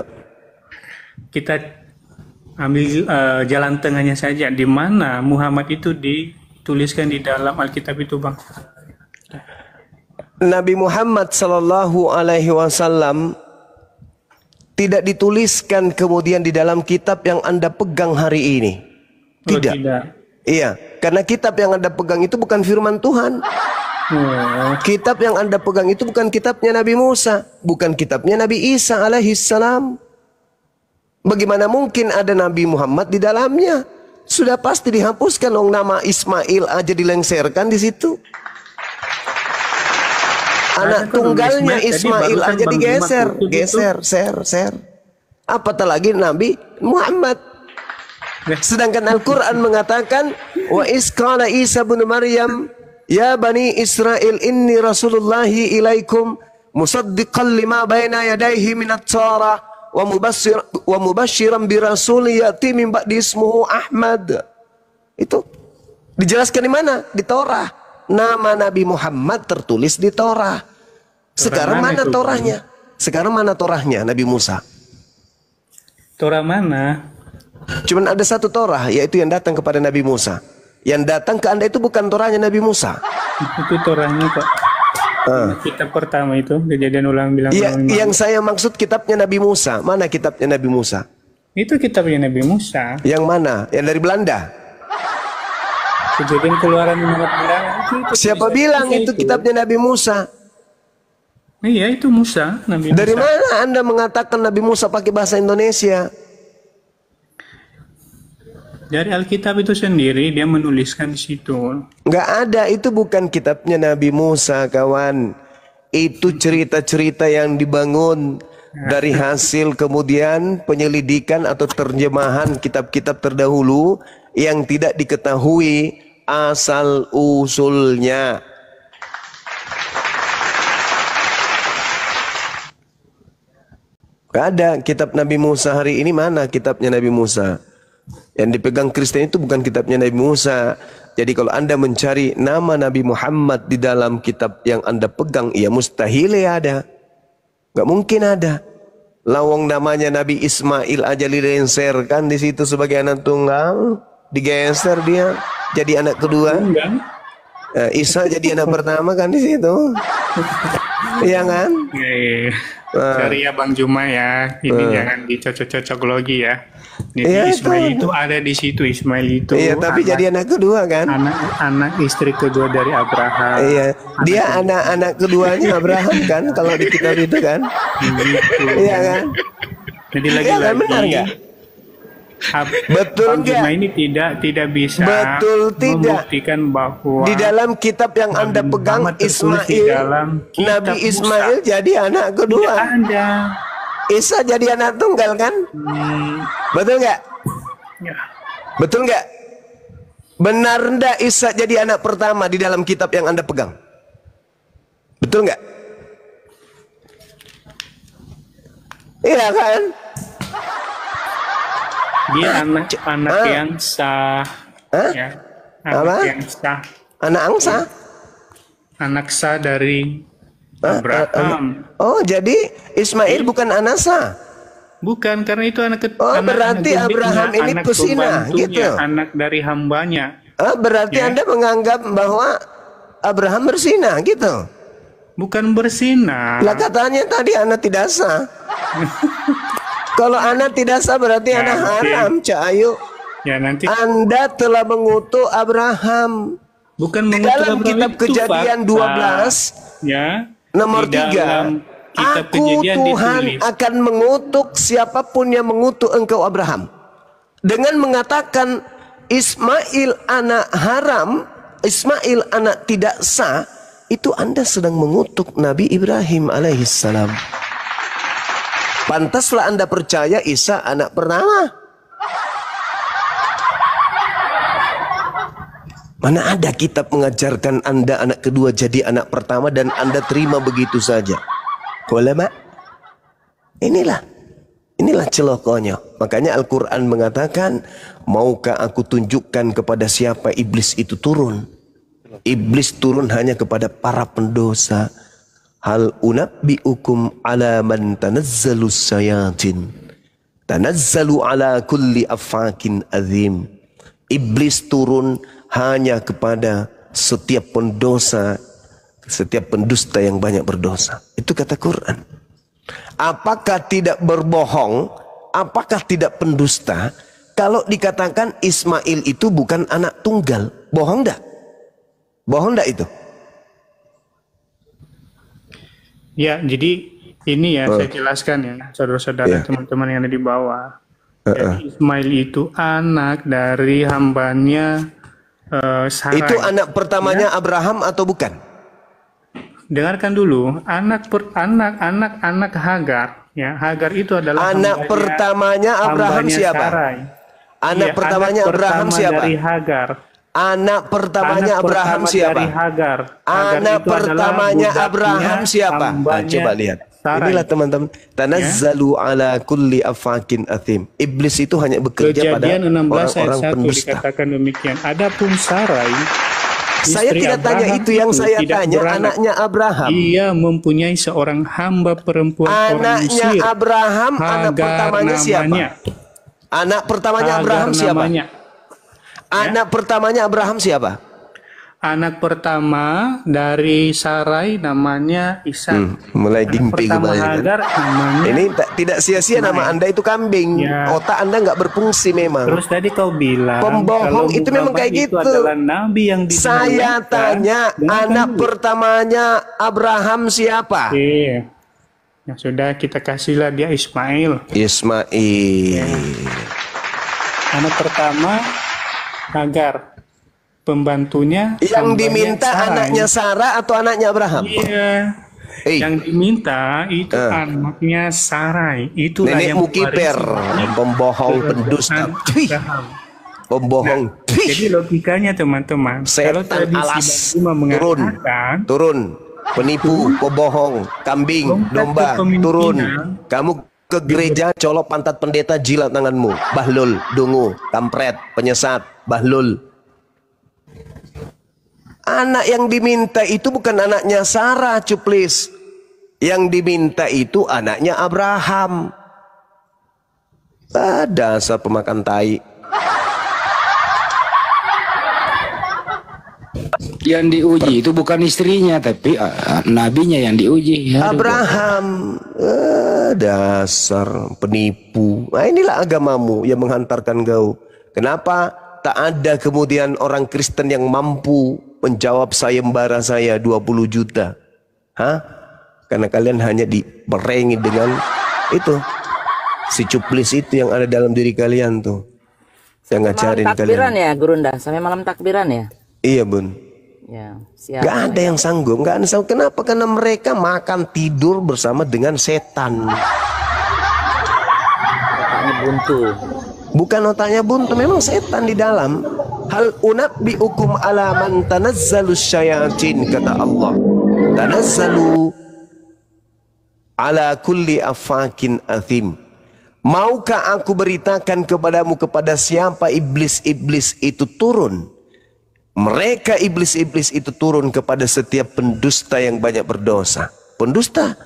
Kita ambil jalan tengahnya saja, di mana Muhammad itu dituliskan di dalam Alkitab itu Bang. Nabi Muhammad Sallallahu Alaihi Wasallam tidak dituliskan kemudian di dalam kitab yang Anda pegang hari ini. Tidak. Oh, tidak. Iya, karena kitab yang Anda pegang itu bukan firman Tuhan. Kitab yang Anda pegang itu bukan kitabnya Nabi Musa, bukan kitabnya Nabi Isa alaihissalam. Bagaimana mungkin ada Nabi Muhammad di dalamnya? Sudah pasti dihapuskan dong, nama Ismail aja dilengserkan di situ. Anak tunggalnya Ismail aja digeser, ser. Apatah lagi Nabi Muhammad. Sedangkan Al-Quran mengatakan, wa isqala Isa bin Maryam, ya bani Israel inni rasulullahi ilaikum musaddiqan lima baina yadayhi minat Torah wa mubashiran bi rasul ya'ti min ba'di ismuhu Ahmad. Itu dijelaskan di mana? Di Torah. Nama Nabi Muhammad tertulis di Torah. Sekarang mana Torahnya? Sekarang mana Torahnya Nabi Musa? Torah mana? Cuman ada satu Torah, yaitu yang datang kepada Nabi Musa. Yang datang ke Anda itu bukan Torahnya Nabi Musa. Itu Torahnya, Pak. Kitab pertama itu, Kejadian Ulang bilang. Ya, yang saya maksud kitabnya Nabi Musa. Mana kitabnya Nabi Musa? Itu kitabnya Nabi Musa. Yang mana? Yang dari Belanda? Kejadian Keluaran 15 Siapa bilang itu kitabnya Nabi Musa? Iya, itu Musa, Nabi Dari Musa. mana Anda mengatakan Nabi Musa pakai bahasa Indonesia? Dari Alkitab itu sendiri dia menuliskan di situ. Nggak ada, itu bukan kitabnya Nabi Musa, kawan. Itu cerita-cerita yang dibangun dari hasil kemudian penyelidikan atau terjemahan kitab-kitab terdahulu yang tidak diketahui asal usulnya. Nggak ada kitab Nabi Musa hari ini. Mana kitabnya Nabi Musa? Yang dipegang Kristen itu bukan kitabnya Nabi Musa. Jadi kalau Anda mencari nama Nabi Muhammad di dalam kitab yang Anda pegang, ya mustahil ya ada. Nggak mungkin ada. Lawang namanya Nabi Ismail aja dilenserkan di situ sebagai anak tunggal, digeser dia jadi anak kedua. Isa jadi anak pertama kan di situ. Iya kan? Iya. Sorry ya Bang Juma ya, ini jangan dicocok-cocok logi ya. Jadi Ya, Ismail itu. itu ada di situ, Ismail itu. Iya, tapi jadi anak kedua kan? Anak istri kedua dari Abraham. Iya, dia anak-anak keduanya Abraham kan? Kalau di kitab itu kan? Iya kan? Jadi Iya kan, benar nggak? Betul Bang Juma nggak? ini tidak bisa Betul tidak? membuktikan bahwa Di dalam kitab yang Anda pegang, Muhammad tertulis di dalam Ismail, kitab Nabi Ismail Musa. jadi anak kedua. Tidak ada. Isa jadi anak tunggal kan? Betul nggak? Ya. Betul nggak? Benar ndak Isa jadi anak pertama di dalam kitab yang Anda pegang? Betul nggak? Iya kan? Dia anak yang sah. Ya. Anak Apa? yang sah. Anak angsa? Anak sah dari Abraham. Oh, jadi Ismail bukan anak sah? Bukan, karena itu anak Oh, berarti anak Abraham didiknya, ini anak pesina, pembantunya, gitu. anak dari hambanya. Berarti Ya. Anda menganggap bahwa Abraham berzina gitu? Bukan berzina. Lah katanya tadi anak tidak sah. Kalau anak tidak sah berarti Ya, anak oke. haram, Cak Ayu. Ya nanti Anda telah mengutuk Abraham. bukan Di mengutuk dalam Abraham, kitab itu Kejadian fakta. 12 Ya. nomor Di 3. dalam kitab Aku Kejadian Tuhan ditulis. akan mengutuk siapapun yang mengutuk engkau Abraham. Dengan mengatakan Ismail anak haram, Ismail anak tidak sah, itu Anda sedang mengutuk Nabi Ibrahim alaihissalam. Pantaslah Anda percaya Isa anak pertama. Mana ada kitab mengajarkan Anda anak kedua jadi anak pertama dan Anda terima begitu saja. Ulama, inilah celokonya. Makanya Al-Quran mengatakan, maukah aku tunjukkan kepada siapa iblis itu turun? Iblis turun hanya kepada para pendosa. Hal unabbi'ukum ala man tanazzalu sayatin. Tanazzalu ala kulli afakin azim. Iblis turun hanya kepada setiap pendosa, setiap pendusta yang banyak berdosa. Itu kata Quran. Apakah tidak berbohong? Apakah tidak pendusta? Kalau dikatakan Ismail itu bukan anak tunggal, bohong enggak? Bohong enggak itu? Ya, jadi ini ya saya jelaskan ya, saudara-saudara, Ya. teman-teman yang ada di bawah. Jadi Ismail itu anak dari hambanya Sarai. Itu anak pertamanya Abraham atau bukan? Dengarkan dulu, anak Hagar. Ya, Hagar itu adalah Anak pertamanya Abraham hambanya siapa? Sarai. Anak Iya, pertamanya anak Abraham pertama siapa? Dari Hagar. Anak pertamanya Anak Abraham pertama siapa? Dari Hagar. Hagar Anak itu adalah pertamanya budaknya, Abraham siapa? Nah, hambanya coba lihat. Sarai. Inilah teman-teman. Tanazzalu ala kulli afakin athim. Iblis itu hanya bekerja pada Kejadian 16 ayat orang-orang 1 pendusta. dikatakan demikian. Adapun Sarai Saya Istri tidak tanya Abraham itu, yang saya tidak tanya beranak. anaknya Abraham. Ia mempunyai seorang hamba perempuan orang Anaknya Mesir. Abraham, anak Hagar pertamanya siapa? namanya. Anak pertamanya Hagar Abraham siapa? namanya. Anak pertamanya Abraham siapa? Anak pertama dari Sarai namanya Ishak. Mulai Anak gimpi pertama kembali kan? Hagar namanya. Ini tidak sia-sia nama Anda itu kambing. Ya. Otak Anda nggak berfungsi memang. Terus tadi kau bilang Pembohong kalau itu memang Muhammad kayak itu gitu. adalah nabi yang Saya tanya anak pertamanya Abraham siapa? Iya. Ya sudah, kita kasihlah dia Ismail. Ismail. Anak pertama Hagar. Pembantunya Yang hambanya diminta Sarai. anaknya Sarah atau anaknya Abraham? Iya. Yang diminta itu anaknya Sarai. Itulah yang Nenekmu kiper, pembohong, pendusta. Abraham. Pembohong. Jadi logikanya teman-teman, kalau Setan tadi alas. si Bang Bima Turun. mengatakan Turun. Penipu, pembohong, kambing, domba, kepemimpinan. turun. Kamu ke gereja colok pantat pendeta, jilat tanganmu. Bahlul, dungu, kampret, penyesat, bahlul. Anak yang diminta itu bukan anaknya Sarah, cuplis. Yang diminta itu anaknya Abraham. Dasar pemakan tai. Yang diuji itu bukan istrinya, tapi nabinya yang diuji. Aduh, Abraham. Dasar penipu. Nah, inilah agamamu yang menghantarkan kau. Kenapa tak ada kemudian orang Kristen yang mampu menjawab sayembara saya 20 juta? Hah? Karena kalian hanya diperengi dengan itu. Si cuplis itu yang ada dalam diri kalian tuh. Yang ngajarin Malam takbiran kalian. ya Gurunda, sampai malam takbiran ya. Iya bun. Ya, siap. Gak ada yang sanggup. Gak ada yang sanggup. Kenapa? Karena mereka makan tidur bersama dengan setan. Otaknya buntu. Bukan otaknya buntu, memang setan di dalam. Hal unabbiukum ala man tanazzalu syayatin, kata Allah. Tanazzalu ala kulli afakin athim. Maukah aku beritakan kepadamu kepada siapa iblis-iblis itu turun? Mereka iblis-iblis itu turun kepada setiap pendusta yang banyak berdosa. Pendusta.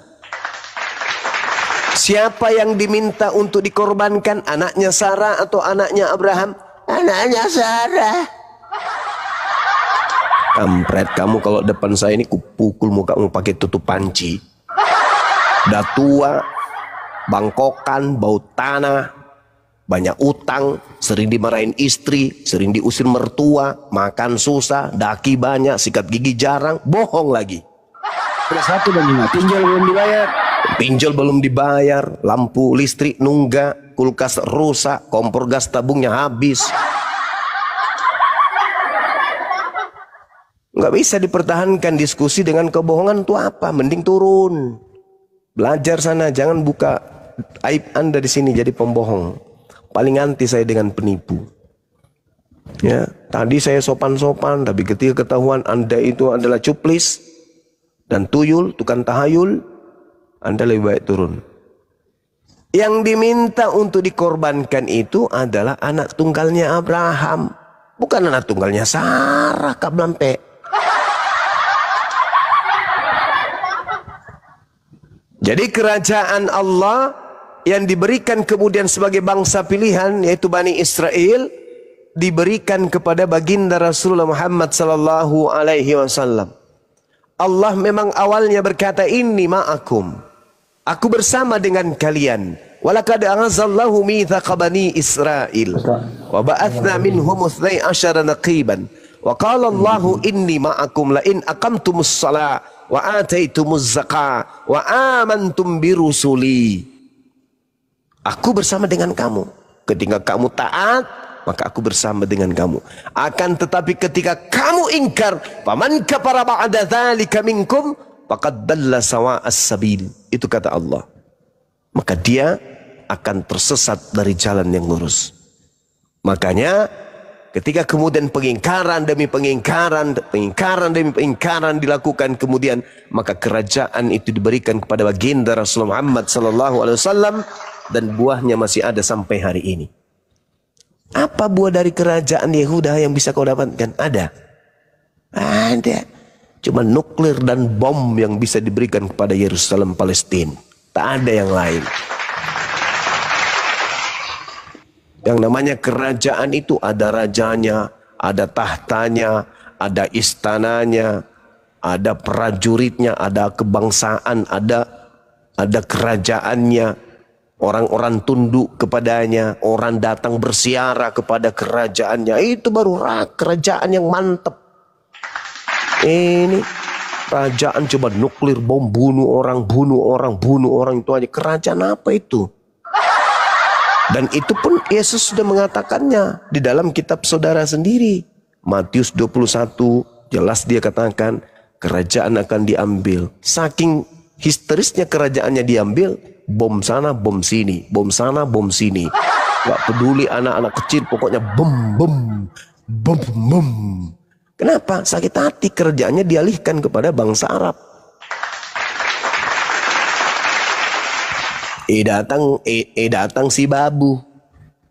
Siapa yang diminta untuk dikorbankan? Anaknya Sarah atau anaknya Abraham? Anaknya Sarah. Kampret, kamu kalau depan saya ini kupukul mukamu pakai tutup panci. Udah tua, bangkokan, bau tanah, banyak utang, sering dimarahin istri, sering diusir mertua, makan susah, daki banyak, sikat gigi jarang, bohong lagi. Ada satu Bang Bima, pinjol belum dibayar. Pinjol belum dibayar, lampu listrik nunggak, kulkas rusak, kompor gas tabungnya habis. Nggak bisa dipertahankan diskusi dengan kebohongan itu apa? Mending turun. Belajar sana, jangan buka aib Anda di sini jadi pembohong. Paling anti saya dengan penipu. Ya, tadi saya sopan-sopan, tapi ketika ketahuan Anda itu adalah cuplis dan tuyul, tukang tahayul, Anda lebih baik turun. Yang diminta untuk dikorbankan itu adalah anak tunggalnya Abraham, bukan anak tunggalnya Sarah, kablampe. Jadi kerajaan Allah yang diberikan kemudian sebagai bangsa pilihan, yaitu Bani Israel, diberikan kepada baginda Rasulullah Muhammad sallallahu alaihi wasallam. Allah memang awalnya berkata, inni ma'akum, aku bersama dengan kalian. Walaqad aghazallahu mithaqa bani Israil wa ba'athna minhum 12 naqiban wa qala Allahu inni ma'akum la in aqamtumus shalah wa ataitumuz zakah wa amantum birusuli. Aku bersama dengan kamu. Ketika kamu taat, maka aku bersama dengan kamu. Akan tetapi ketika kamu ingkar, faman kafara ba'da dzalika minkum faqad dalla sawa'as sabil. Itu kata Allah. Maka dia akan tersesat dari jalan yang lurus. Makanya ketika kemudian pengingkaran demi pengingkaran, pengingkaran demi pengingkaran dilakukan, kemudian maka kerajaan itu diberikan kepada baginda Rasulullah Muhammad sallallahu alaihi wasallam, dan buahnya masih ada sampai hari ini. Apa buah dari kerajaan Yehuda yang bisa kau dapatkan? Ada. Ada. Cuma nuklir dan bom yang bisa diberikan kepada Yerusalem Palestina. Tak ada yang lain. Yang namanya kerajaan itu ada rajanya, ada tahtanya, ada istananya, ada prajuritnya, ada kebangsaan, ada kerajaannya. Orang-orang tunduk kepadanya, orang datang bersiara kepada kerajaannya. Itu baru kerajaan yang mantap. Ini kerajaan coba nuklir, bom, bunuh orang itu aja. Kerajaan apa itu? Dan itu pun Yesus sudah mengatakannya di dalam kitab saudara sendiri. Matius 21 jelas dia katakan kerajaan akan diambil. Saking histerisnya kerajaannya diambil, bom sana, bom sini, bom sana, bom sini. Gak peduli anak-anak kecil, pokoknya bom, bom, bom, bom. Kenapa? Sakit hati kerjaannya dialihkan kepada bangsa Arab. Datang si babu,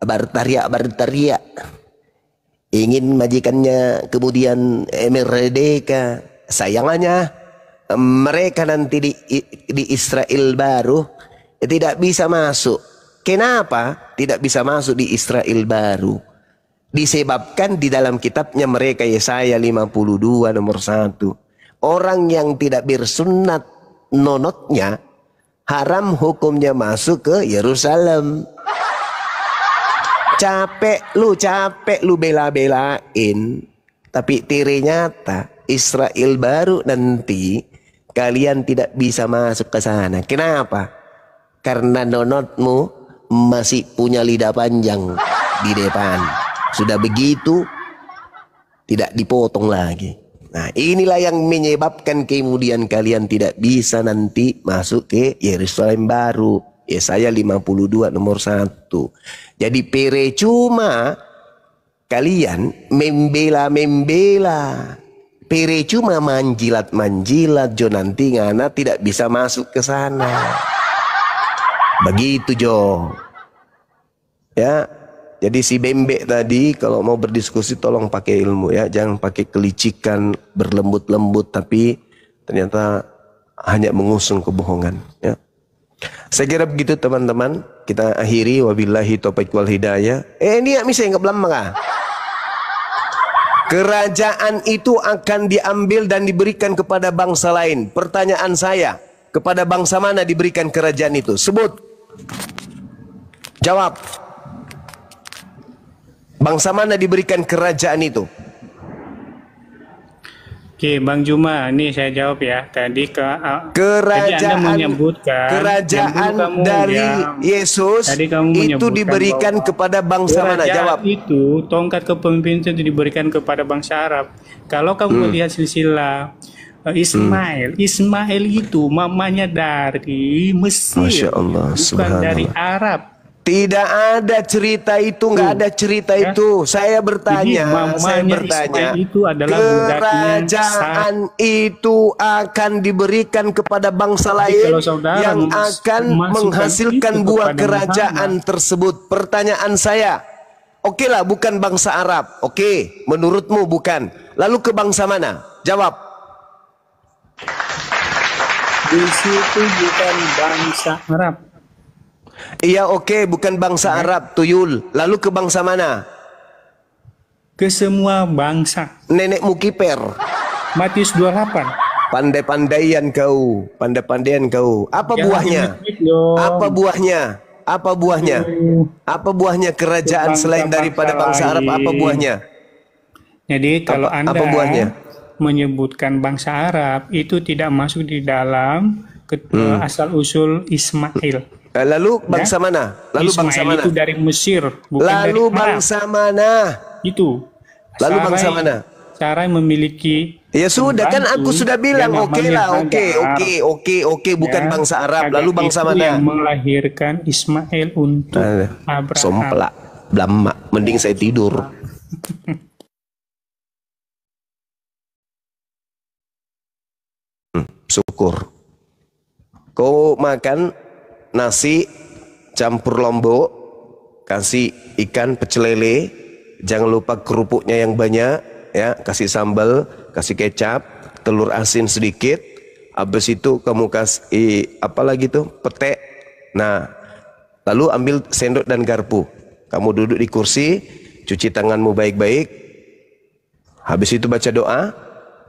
berteriak. Ingin majikannya kemudian merdeka. Sayangannya mereka nanti di Israel baru tidak bisa masuk. Kenapa tidak bisa masuk di Israel baru? Disebabkan di dalam kitabnya mereka Yesaya 52 nomor 1. Orang yang tidak bersunat nonotnya haram hukumnya masuk ke Yerusalem. Capek lu bela-belain. Tapi ternyata Israel baru nanti kalian tidak bisa masuk ke sana. Kenapa? Karena nonotmu masih punya lidah panjang di depan. Sudah begitu tidak dipotong lagi. Nah, inilah yang menyebabkan kemudian kalian tidak bisa nanti masuk ke Yerusalem baru. Yesaya 52 nomor 1. Jadi percuma kalian membela. Percuma manjilat jo nanti ngana tidak bisa masuk ke sana. Begitu Jo. Ya. Jadi si bembek tadi kalau mau berdiskusi tolong pakai ilmu ya. Jangan pakai kelicikan, berlembut-lembut tapi ternyata hanya mengusung kebohongan ya. Saya kira begitu teman-teman. Kita akhiri wabillahi taufiq wal hidayah. Ini ya misalnya nggak belum maka. Kerajaan itu akan diambil dan diberikan kepada bangsa lain. Pertanyaan saya, kepada bangsa mana diberikan kerajaan itu? Sebut. Jawab. Bangsa mana diberikan kerajaan itu? Oke, Bang Juma, ini saya jawab ya. Tadi kerajaan menyebutkan kerajaan dari Yesus itu diberikan kepada bangsa mana? Jawab. Itu tongkat kepemimpinan itu diberikan kepada bangsa Arab. Kalau kamu lihat silsilah Ismail itu mamanya dari Mesir, Masya Allah, bukan dari Arab. Tidak ada cerita itu, nggak ada cerita itu. Saya bertanya, itu adalah kerajaan itu akan diberikan kepada bangsa lain yang akan menghasilkan buah kerajaan tersebut. Pertanyaan saya, oke lah, bukan bangsa Arab. Oke, menurutmu bukan. Lalu ke bangsa mana? Jawab. Di situ bukan bangsa Arab. Iya oke, bukan bangsa Arab, tuyul. Lalu ke bangsa mana? Ke semua bangsa. Nenekmu kiper. Matius 28. Pandai-pandaian kau, pandai-pandaian kau. Apa buahnya? Apa buahnya? Apa buahnya? Apa buahnya kerajaan selain daripada bangsa Arab? Apa buahnya? Jadi kalau Anda apa buahnya? Menyebutkan bangsa Arab itu tidak masuk di dalam asal usul Ismail. Lalu bangsa mana? Lalu Ismail bangsa mana? Itu dari Mesir, bukan lalu dari bangsa mana? Itu. Lalu bangsa mana? Cara memiliki. Ya sudah kan aku sudah bilang oke lah, oke, bukan bangsa Arab. Lalu bangsa mana? Yang melahirkan Ismail untuk Abraham. Somplak, blama, mending saya tidur. Syukur. Kau makan nasi campur lombok, kasih ikan pecel lele, jangan lupa kerupuknya yang banyak ya, kasih sambal, kasih kecap, telur asin sedikit, habis itu kamu kasih apa lagi tuh, pete. Nah, lalu ambil sendok dan garpu. Kamu duduk di kursi, cuci tanganmu baik-baik. Habis itu baca doa.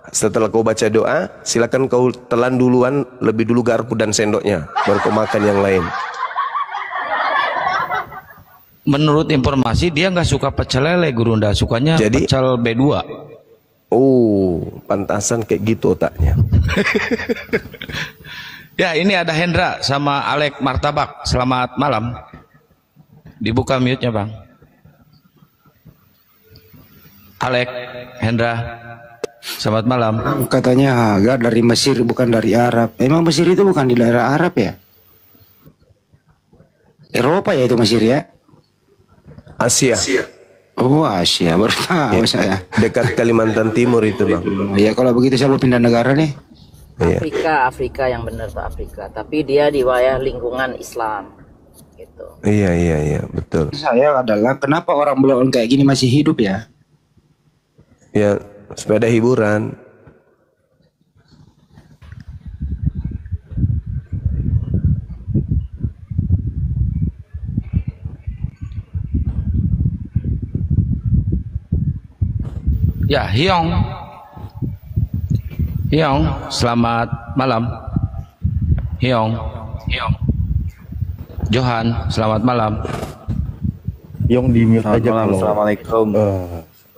Setelah kau baca doa, silakan kau telan duluan, lebih dulu garpu dan sendoknya, baru kau makan yang lain. Menurut informasi dia nggak suka pecel lele, Gurunda, sukanya Jadi, pecel B2. Oh, pantasan kayak gitu otaknya. Ya, ini ada Hendra sama Alek Martabak. Selamat malam. Dibuka mute-nya, Bang. Alek, Hendra, selamat malam. Katanya Hagar dari Mesir bukan dari Arab. Emang Mesir itu bukan di daerah Arab ya? Eropa ya itu Mesir ya? Asia. Oh Asia, baru tahu saya. Dekat Kalimantan Timur itu, Bang. Ya kalau begitu saya mau pindah negara nih. Iya. Afrika yang benar tuh Afrika. Tapi dia di wilayah lingkungan Islam. Gitu. Iya, betul. Saya adalah kenapa orang Blok kayak gini masih hidup ya? Ya, sepeda hiburan. Ya, Hyong. Hyong, selamat malam. Hyong. Johan, selamat malam. Yang di mute aja kalau. Assalamualaikum.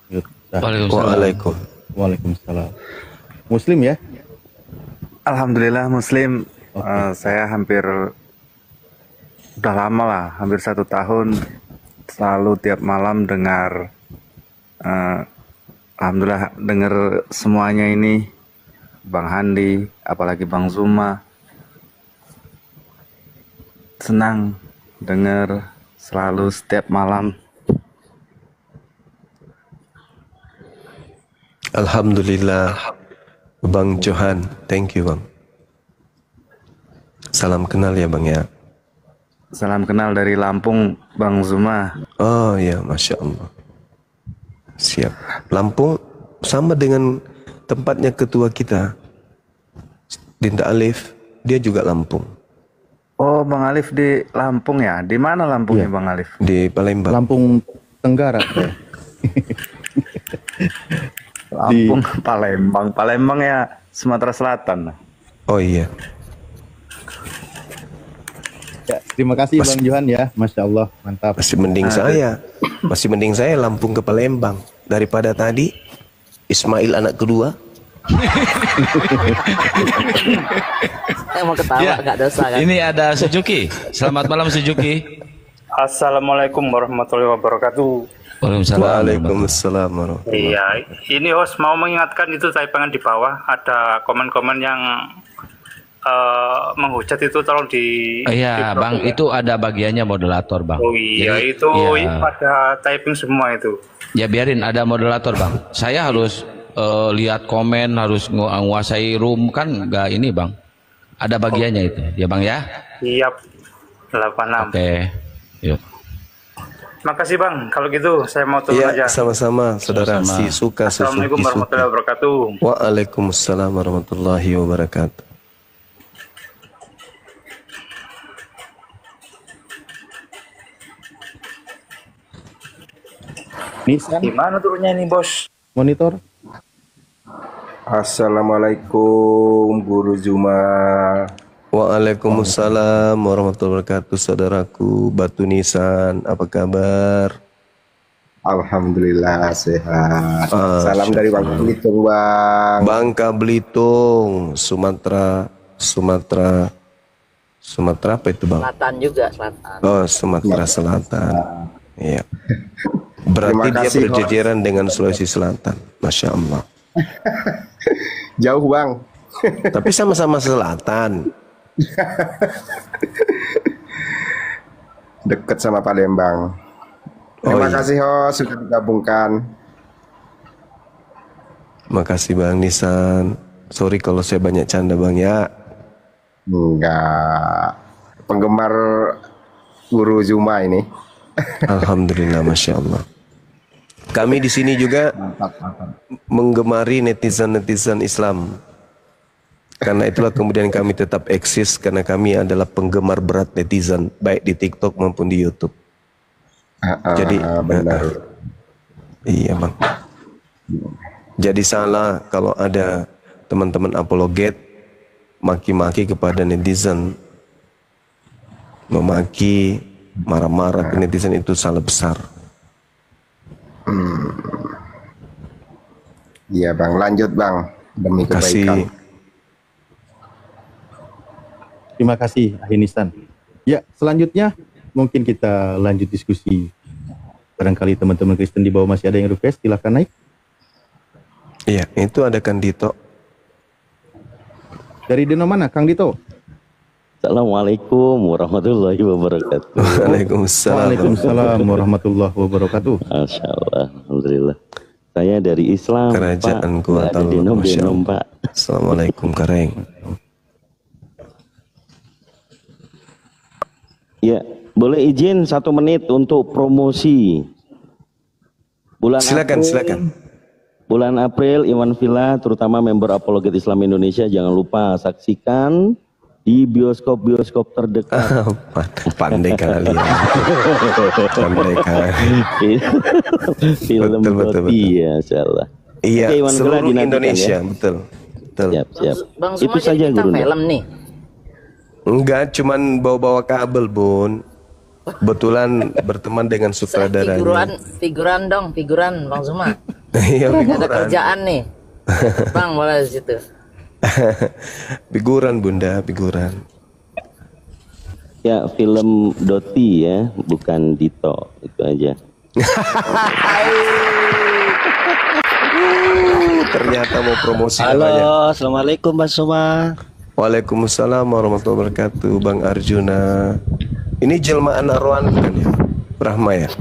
Mute. Waalaikumsalam. Waalaikumsalam. Muslim ya? Alhamdulillah Muslim. Saya hampir udah lama lah, hampir 1 tahun selalu tiap malam dengar. Alhamdulillah dengar semuanya ini, Bang Handi, apalagi Bang Zuma. Senang dengar selalu setiap malam. Alhamdulillah, Bang Johan, thank you, Bang. Salam kenal ya, Bang ya. Salam kenal dari Lampung, Bang Zuma. Oh ya, Masya Allah. Siap. Lampung sama dengan tempatnya ketua kita, Dinda Alif, dia juga Lampung. Oh, Bang Alif di Lampung ya? Di mana Lampungnya, Bang Alif? Di Palembang. Lampung Tenggara. Lampung, Palembang. Palembang ya Sumatera Selatan. Oh iya. Ya, terima kasih Bang Johan ya, Masya Allah, mantap. Masih mending saya Lampung ke Palembang daripada tadi Ismail anak kedua. Saya mau ketawa, nggak dosa kan? Ini ada Suzuki. Selamat malam Suzuki. Assalamualaikum warahmatullahi wabarakatuh. Waalaikumsalam warahmatullahi. Iya, ini host mau mengingatkan itu saya pengen di bawah ada komen-komen yang menghujat itu tolong di. Iya, Bang, itu ada bagiannya moderator, Bang. Oh iya, Jadi, itu ya, pada typing semua itu. ya biarin ada moderator, Bang. Saya harus lihat komen, harus menguasai room kan nggak ini, Bang. Ada bagiannya itu, ya Bang ya. Siap. 86. Oke. Yuk. Makasih Bang, kalau gitu saya mau turun aja. Iya, sama-sama, saudara. Sama-sama. Si suka Assalamualaikum Suzuki warahmatullahi wabarakatuh. Waalaikumsalam warahmatullahi wabarakatuh. Nisan, Gimana turunnya ini bos? monitor. Assalamualaikum Guru Zuma. Waalaikumsalam warahmatullahi wabarakatuh, saudaraku Batu Nisan, apa kabar? Alhamdulillah sehat. Salam dari Bangka Belitung, Bang. Bangka Belitung, Sumatera apa itu, Bang? Selatan juga, selatan. Oh, Sumatera Selatan. Iya. Berarti Terima dia kasih, berjejeran dengan Sulawesi Selatan. Masya Allah. Jauh, Bang. Tapi sama-sama selatan. Dekat sama Palembang. Terima kasih host sudah digabungkan. Makasih Bang Nisan. Sorry kalau saya banyak canda, Bang ya. Enggak. Penggemar Guru Zuma ini. Alhamdulillah, Masya Allah. Kami di sini juga menggemari netizen-netizen Islam. Karena itulah kemudian kami tetap eksis, karena kami adalah penggemar berat netizen, baik di TikTok maupun di YouTube. Jadi benar. Iya bang. Jadi salah kalau ada teman-teman apologet maki-maki kepada netizen, memaki, marah-marah ke netizen, itu salah besar. Iya bang, lanjut bang, demi kebaikan. Terima kasih Ahinisan. Ya, selanjutnya mungkin kita lanjut diskusi. Barangkali teman-teman Kristen di bawah masih ada yang request, silakan naik. Iya, itu ada Kang Dito. Dari Dino mana, Kang Dito? Assalamualaikum warahmatullahi wabarakatuh. Waalaikumsalam warahmatullahi wabarakatuh. Masya Allah, alhamdulillah. Saya dari Islam, Kerajaan Pak. Kuala Denom, Pak. Assalamualaikum Kareng. Ya, boleh izin 1 menit untuk promosi. Silakan. Bulan April, Iwan Villa, terutama member Apologet Islam Indonesia, jangan lupa saksikan di bioskop-bioskop terdekat. Pandai kali ya. Pandai kali. Film Roti, ya, insyaallah. Iya, Oke, Iwan Villa seluruh dinantikan, Indonesia, ya. betul. Siap. Bang Itu Zuma saja jadi kita Guru. film nih. Enggak, cuman bawa-bawa kabel, Bun. Kebetulan berteman dengan sutradaranya. Figuran Bang Zuma. Iya, Ada figuran. kerjaan nih. Bang, boleh di situ. Figuran Bunda, figuran. Ya, film Doti ya, bukan Dito. Itu aja. Ternyata mau promosi. Halo, assalamualaikum Mas Suma. Waalaikumsalam warahmatullahi wabarakatuh, Bang Arjuna. Ini jelmaan Arwan kan ya? Brahma ya?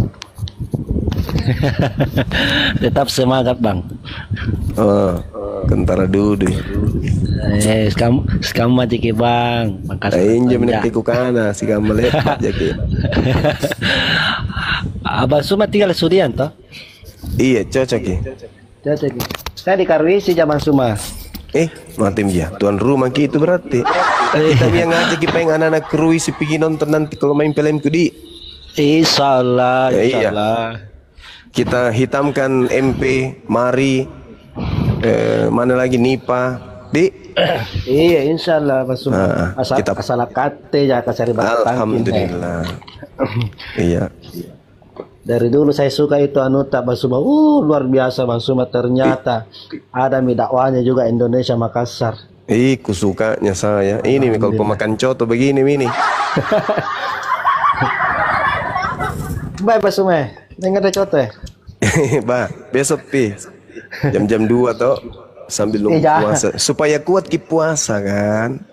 Tetap semangat Bang. Oh, kentara dulu. Kamu mati ke Bang. Makasih. Injam menek ku kana si kamu lepat jadi. Abang Suma tinggal Sudian toh? Iya, cocok ya. Cocok. Saya di Karwisi zaman Suma. Matim ya. Tuan rumah gitu berarti. Kita yang ngajak kita yang anak-anak Karwisi pergi nonton nanti kalau main film di. Insyaallah, insyaallah. Kita hitamkan MP, Mari, mana lagi Nipa, di. Iya, insyaallah Mas Suma. Asal kate ya kasari batang. Alhamdulillah. Iya. Dari dulu saya suka itu Anuta Bang Suma. Luar biasa Bang Suma, ternyata ada dakwahnya juga Indonesia Makassar. Ku sukanya saya. Ini kalau pemakan coto begini ini. Baik Bang Suma. Dengar ada coto ya? Bah, besok pi. Jam-jam 2 toh sambil nunggu puasa. Supaya kuat ki puasa kan.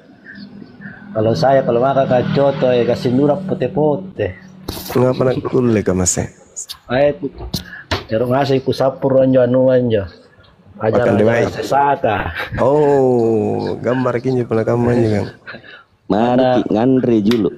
Kalau makan coto ya kasih nurap putih-putih. Ngapa nak kulle ka Mas? Terus ngasih ku sapur anjo ajaran sesata. Oh, gambar kinyo pala kamu kan. Mari ngandre dulu.